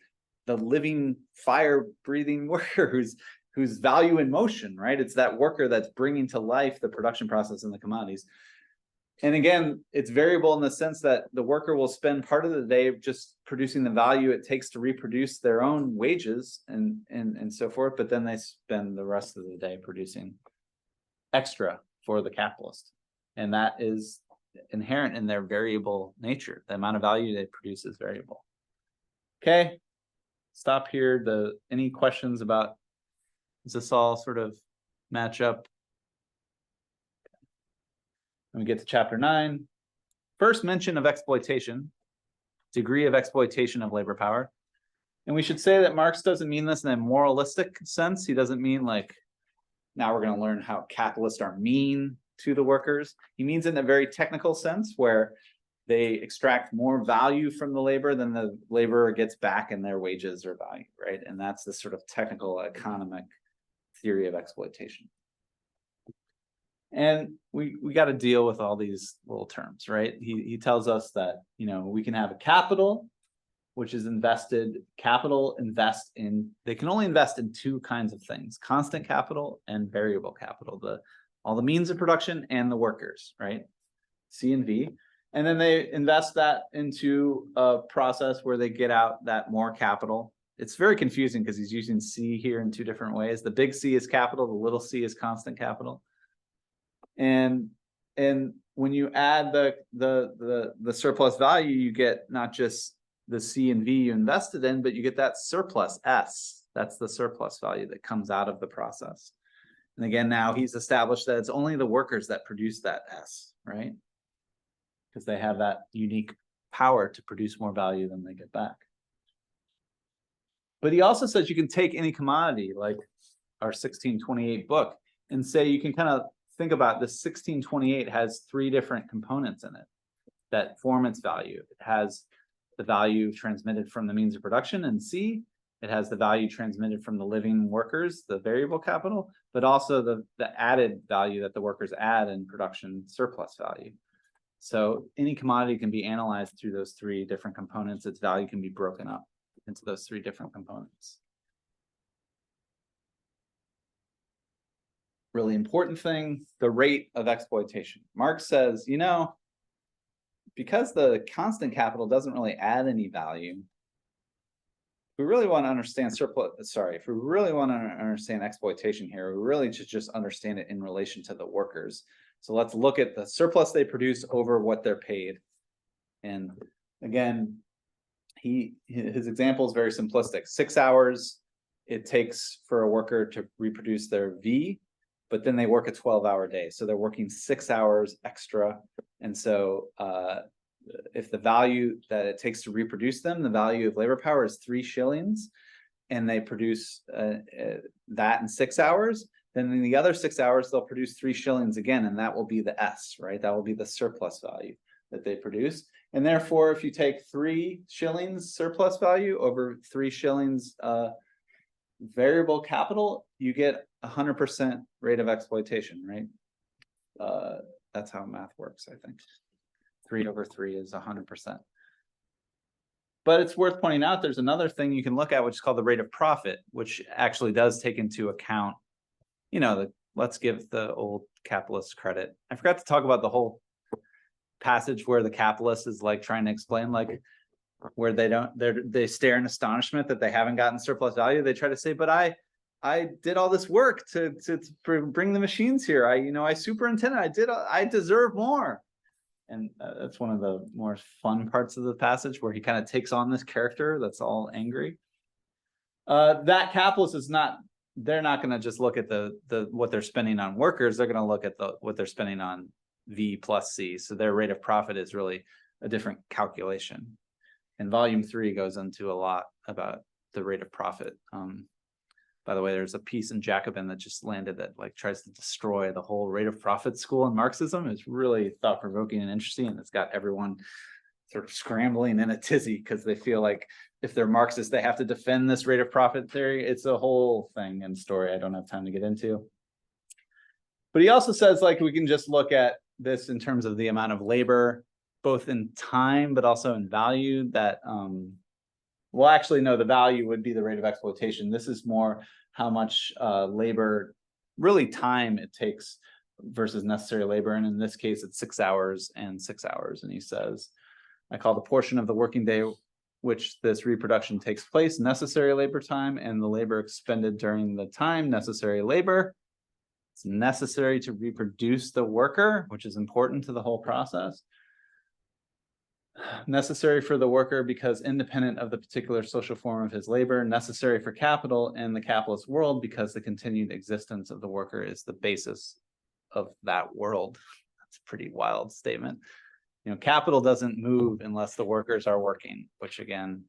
A: the living, fire-breathing worker whose value in motion, right? It's that worker that's bringing to life the production process and the commodities. And again, it's variable in the sense that the worker will spend part of the day just producing the value it takes to reproduce their own wages and so forth, but then they spend the rest of the day producing extra for the capitalist. And that is inherent in their variable nature. The amount of value they produce is variable. Okay, stop here. Any questions about, does this all sort of match up? When we get to chapter 9, first mention of exploitation, degree of exploitation of labor power. And we should say that Marx doesn't mean this in a moralistic sense. He doesn't mean like, now we're going to learn how capitalists are mean to the workers. He means in a very technical sense where they extract more value from the labor than the laborer gets back in their wages or value, right? And that's the sort of technical economic theory of exploitation. And we got to deal with all these little terms, right? He tells us that, we can have a capital, which is invested. Capital they can only invest in two kinds of things: constant capital and variable capital, all the means of production and the workers, right? C and V. And then they invest that into a process where they get out that more capital. It's very confusing because he's using C here in two different ways. The big C is capital, the little c is constant capital. And when you add the surplus value, you get not just the C and V you invested in, but you get that surplus S. That's the surplus value that comes out of the process. And again, now he's established that it's only the workers that produce that S, right? Because they have that unique power to produce more value than they get back. But he also says you can take any commodity, like our 1628 book, and say you can kind of
C: think about this 1628 has 3 different components in it that form its value. It has the value transmitted from the means of production in C. It has the value transmitted from the living workers, the variable capital, but also the added value that the workers add in production, surplus value. So any commodity can be analyzed through those 3 different components. Its value can be broken up into those 3 different components. Really important thing, the rate of exploitation. Marx says, you know, because the constant capital doesn't really add any value, if we really want to understand if we really want to understand exploitation here, we really should just understand it in relation to the workers. So let's look at the surplus they produce over what they're paid. And again, his example is very simplistic. 6 hours it takes for a worker to reproduce their V, but then they work a 12-hour day. So they're working 6 hours extra. And so if the value that it takes to reproduce them, the value of labor power is 3 shillings, and they produce that in 6 hours, then in the other 6 hours, they'll produce 3 shillings again, and that will be the S, right? That will be the surplus value that they produce. And therefore, if you take 3 shillings surplus value over 3 shillings variable capital, you get 100% rate of exploitation, right? That's how math works, I think. 3 over 3 is 100%. But it's worth pointing out there's another thing you can look at, which is called the rate of profit, which actually does take into account, you know, let's give the old capitalists credit. I forgot to talk about the whole passage where the capitalist is like trying to explain, like, where they stare in astonishment that they haven't gotten surplus value. They try to say, but I did all this work to bring the machines here. I superintended. I deserve more. And that's one of the more fun parts of the passage, where he kind of takes on this character that's all angry. That capitalist is not. They're not going to just look at the what they're spending on workers. They're going to look at what they're spending on V plus C. So their rate of profit is really a different calculation. And volume 3 goes into a lot about the rate of profit. By the way, there's a piece in Jacobin that just landed that like tries to destroy the whole rate of profit school in Marxism. It's really thought-provoking and interesting, and it's got everyone sort of scrambling in a tizzy because they feel like if they're Marxist, they have to defend this rate of profit theory. It's a whole thing and story I don't have time to get into. But he also says, like, we can just look at this in terms of the amount of labor, both in time, but also in value that, well, actually, no, the value would be the rate of exploitation. This is more how much labor, really time it takes versus necessary labor. And in this case, it's 6 hours and 6 hours. And he says, I call the portion of the working day which this reproduction takes place necessary labor time, and the labor expended during the time necessary labor. It's necessary to reproduce the worker, which is important to the whole process. Necessary for the worker because independent of the particular social form of his labor. Necessary for capital in the capitalist world because the continued existence of the worker is the basis of that world. That's a pretty wild statement. You know, capital doesn't move unless the workers are working, which again,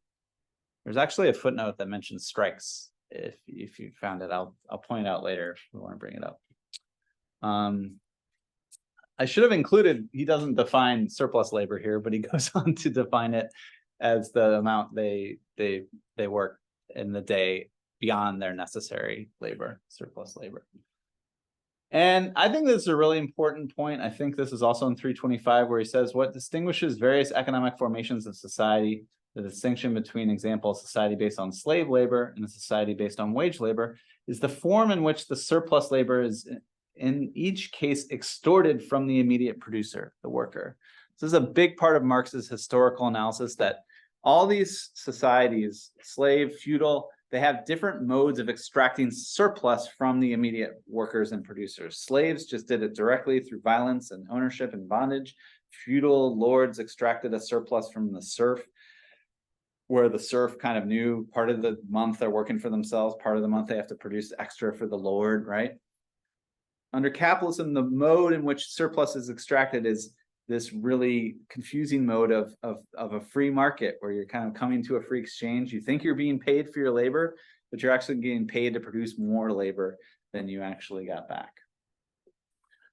C: there's actually a footnote that mentions strikes. If you found it, I'll point it out later if we want to bring it up. I should have included, he doesn't define surplus labor here, but he goes on to define it as the amount they work in the day beyond their necessary labor, surplus labor. And I think this is a really important point. I think this is also in 325, where he says what distinguishes various economic formations of society, the distinction between example, society based on slave labor and a society based on wage labor, is the form in which the surplus labor is in each case extorted from the immediate producer, the worker. This is a big part of Marx's historical analysis, that all these societies, slave, feudal, they have different modes of extracting surplus from the immediate workers and producers. Slaves just did it directly through violence and ownership and bondage. Feudal lords extracted a surplus from the serf, where the serf kind of knew part of the month they're working for themselves, part of the month they have to produce extra for the lord, right? Under capitalism, the mode in which surplus is extracted is this really confusing mode of a free market, where you're kind of coming to a free exchange. You think you're being paid for your labor, but you're actually getting paid to produce more labor than you actually got back.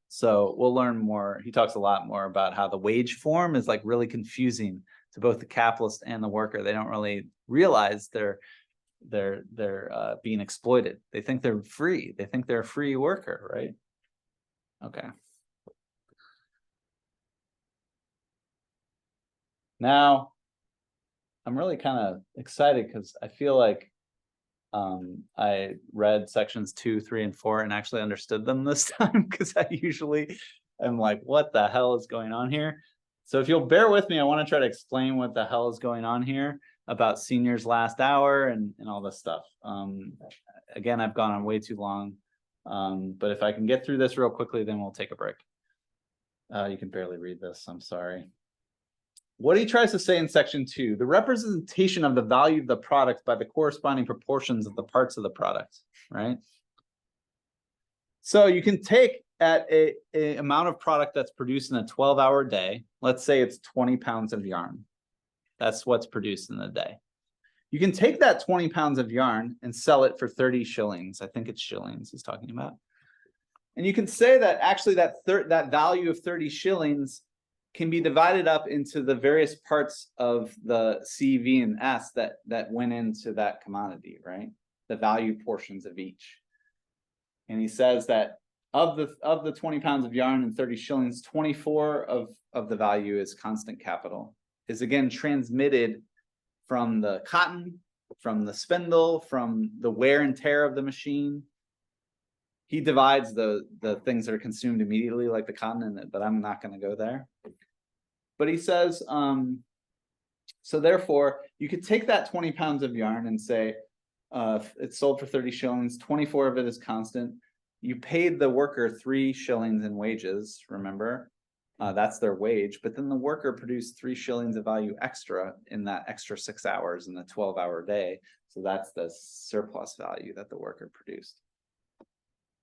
C: So we'll learn more. He talks a lot more about how the wage form is like really confusing to both the capitalist and the worker. They don't really realize they're being exploited. They think they're free. They think they're a free worker, right? Okay. Now, I'm really kind of excited because I feel like I read sections 2, 3, and 4 and actually understood them this time, because I usually am like, what the hell is going on here? So if you'll bear with me, I want to try to explain what the hell is going on here about seniors last hour and all this stuff. Again, I've gone on way too long, but if I can get through this real quickly, then we'll take a break. You can barely read this, I'm sorry. What he tries to say in section 2, the representation of the value of the product by the corresponding proportions of the parts of the product, right? So you can take at a amount of product that's produced in a 12-hour day. Let's say it's 20 pounds of yarn. That's what's produced in the day. You can take that 20 pounds of yarn and sell it for 30 shillings. I think it's shillings he's talking about. And you can say that actually that value of 30 shillings can be divided up into the various parts of the C, V, and S that went into that commodity, right? The value portions of each. And he says that of the 20 pounds of yarn and 30 shillings, 24 of the value is constant capital, is again transmitted from the cotton, from the spindle, from the wear and tear of the machine. He divides the things that are consumed immediately, like the cotton, but I'm not going to go there. But he says, so therefore, you could take that 20 pounds of yarn and say, it's sold for 30 shillings, 24 of it is constant. You paid the worker 3 shillings in wages, remember? That's their wage, but then the worker produced 3 shillings of value extra in that extra 6 hours in the 12-hour day. So that's the surplus value that the worker produced.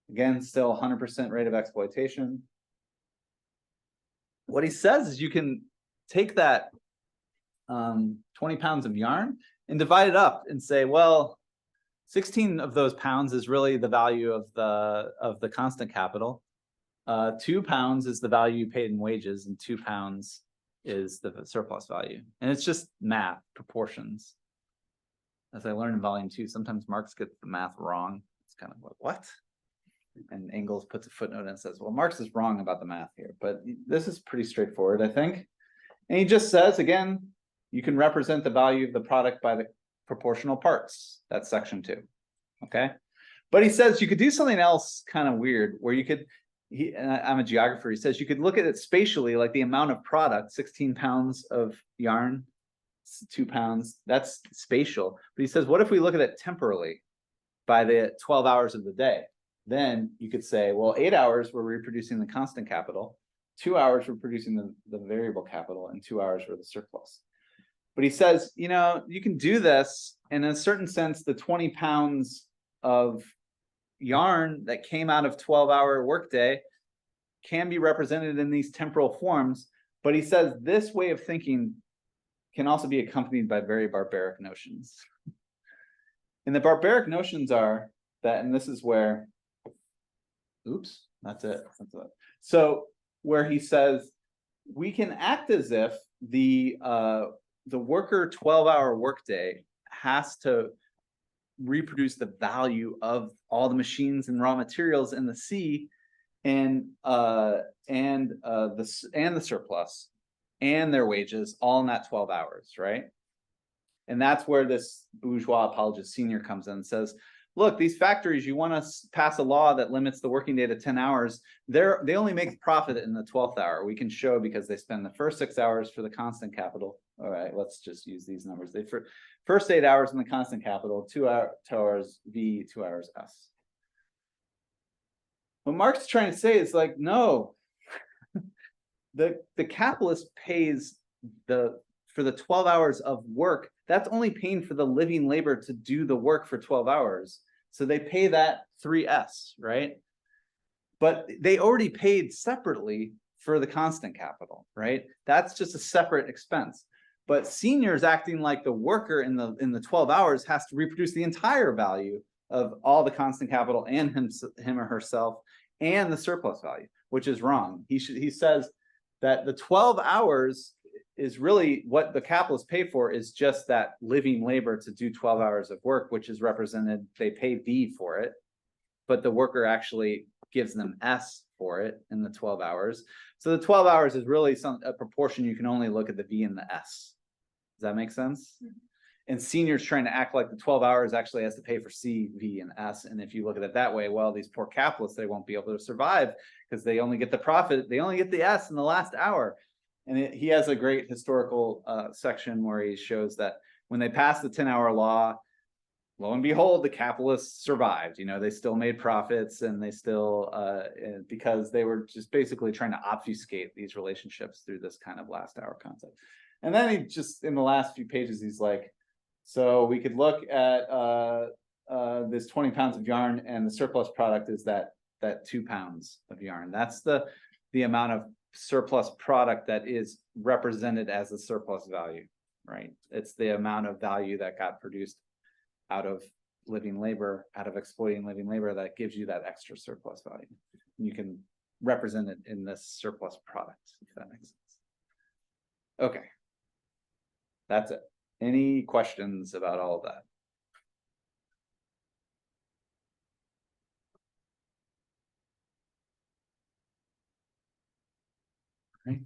C: Again, still 100% rate of exploitation. What he says is you can take that 20 pounds of yarn and divide it up and say, well, 16 of those pounds is really the value of the constant capital. 2 pounds is the value you paid in wages, and 2 pounds is the surplus value. And it's just math, proportions. As I learned in volume 2, sometimes Marx gets the math wrong. It's kind of like, what? And Engels puts a footnote and says, well, Marx is wrong about the math here, but this is pretty straightforward, I think. And he just says, again, you can represent the value of the product by the proportional parts. That's section 2. Okay. But he says you could do something else kind of weird where you could, I'm a geographer, he says you could look at it spatially, like the amount of product, 16 pounds of yarn, 2 pounds, that's spatial. But he says, what if we look at it temporally by the 12 hours of the day? Then you could say, well, 8 hours we're reproducing the constant capital, 2 hours we're producing the variable capital, and 2 hours were the surplus. But he says, you know, you can do this, and in a certain sense, the 20 pounds of yarn that came out of 12-hour workday can be represented in these temporal forms. But he says this way of thinking can also be accompanied by very barbaric notions. And the barbaric notions are that, and this is where, oops, that's it. So where he says we can act as if the worker 12-hour workday has to reproduce the value of all the machines and raw materials in the sea, and the surplus and their wages all in that 12 hours, right? And that's where this bourgeois apologist senior comes in and says, look, these factories, you want to pass a law that limits the working day to 10 hours. They only make profit in the 12th hour. We can show because they spend the first 6 hours for the constant capital. All right, let's just use these numbers. They first 8 hours in the constant capital, 2 hours V, 2 hours S. What Marx is trying to say is like, no, the capitalist pays for the 12 hours of work. That's only paying for the living labor to do the work for 12 hours. So they pay that 3S, right? But they already paid separately for the constant capital, right? That's just a separate expense. But seniors acting like the worker in the 12 hours has to reproduce the entire value of all the constant capital and him or herself and the surplus value. which is wrong. He says that the 12 hours is really what the capitalists pay for, is just that living labor to do 12 hours of work, which is represented, they pay V for it, but the worker actually gives them S for it in the 12 hours. So the 12 hours is really a proportion. You can only look at the V and the S. Does that make sense? And seniors trying to act like the 12 hours actually has to pay for C, V, and S. And if you look at it that way, well, these poor capitalists, they won't be able to survive because they only get the profit. They only get the S in the last hour. And he has a great historical section where he shows that when they passed the 10-hour law, lo and behold, the capitalists survived. You know, they still made profits, and they still, because they were just basically trying to obfuscate these relationships through this kind of last hour concept. And then he just, in the last few pages, he's like, so we could look at this 20 pounds of yarn, and the surplus product is that 2 pounds of yarn. That's the amount of surplus product that is represented as the surplus value, right? It's the amount of value that got produced out of living labor, out of exploiting living labor, that gives you that extra surplus value. You can represent it in this surplus product, if that makes sense. Okay. That's it. Any questions about all of that? Right.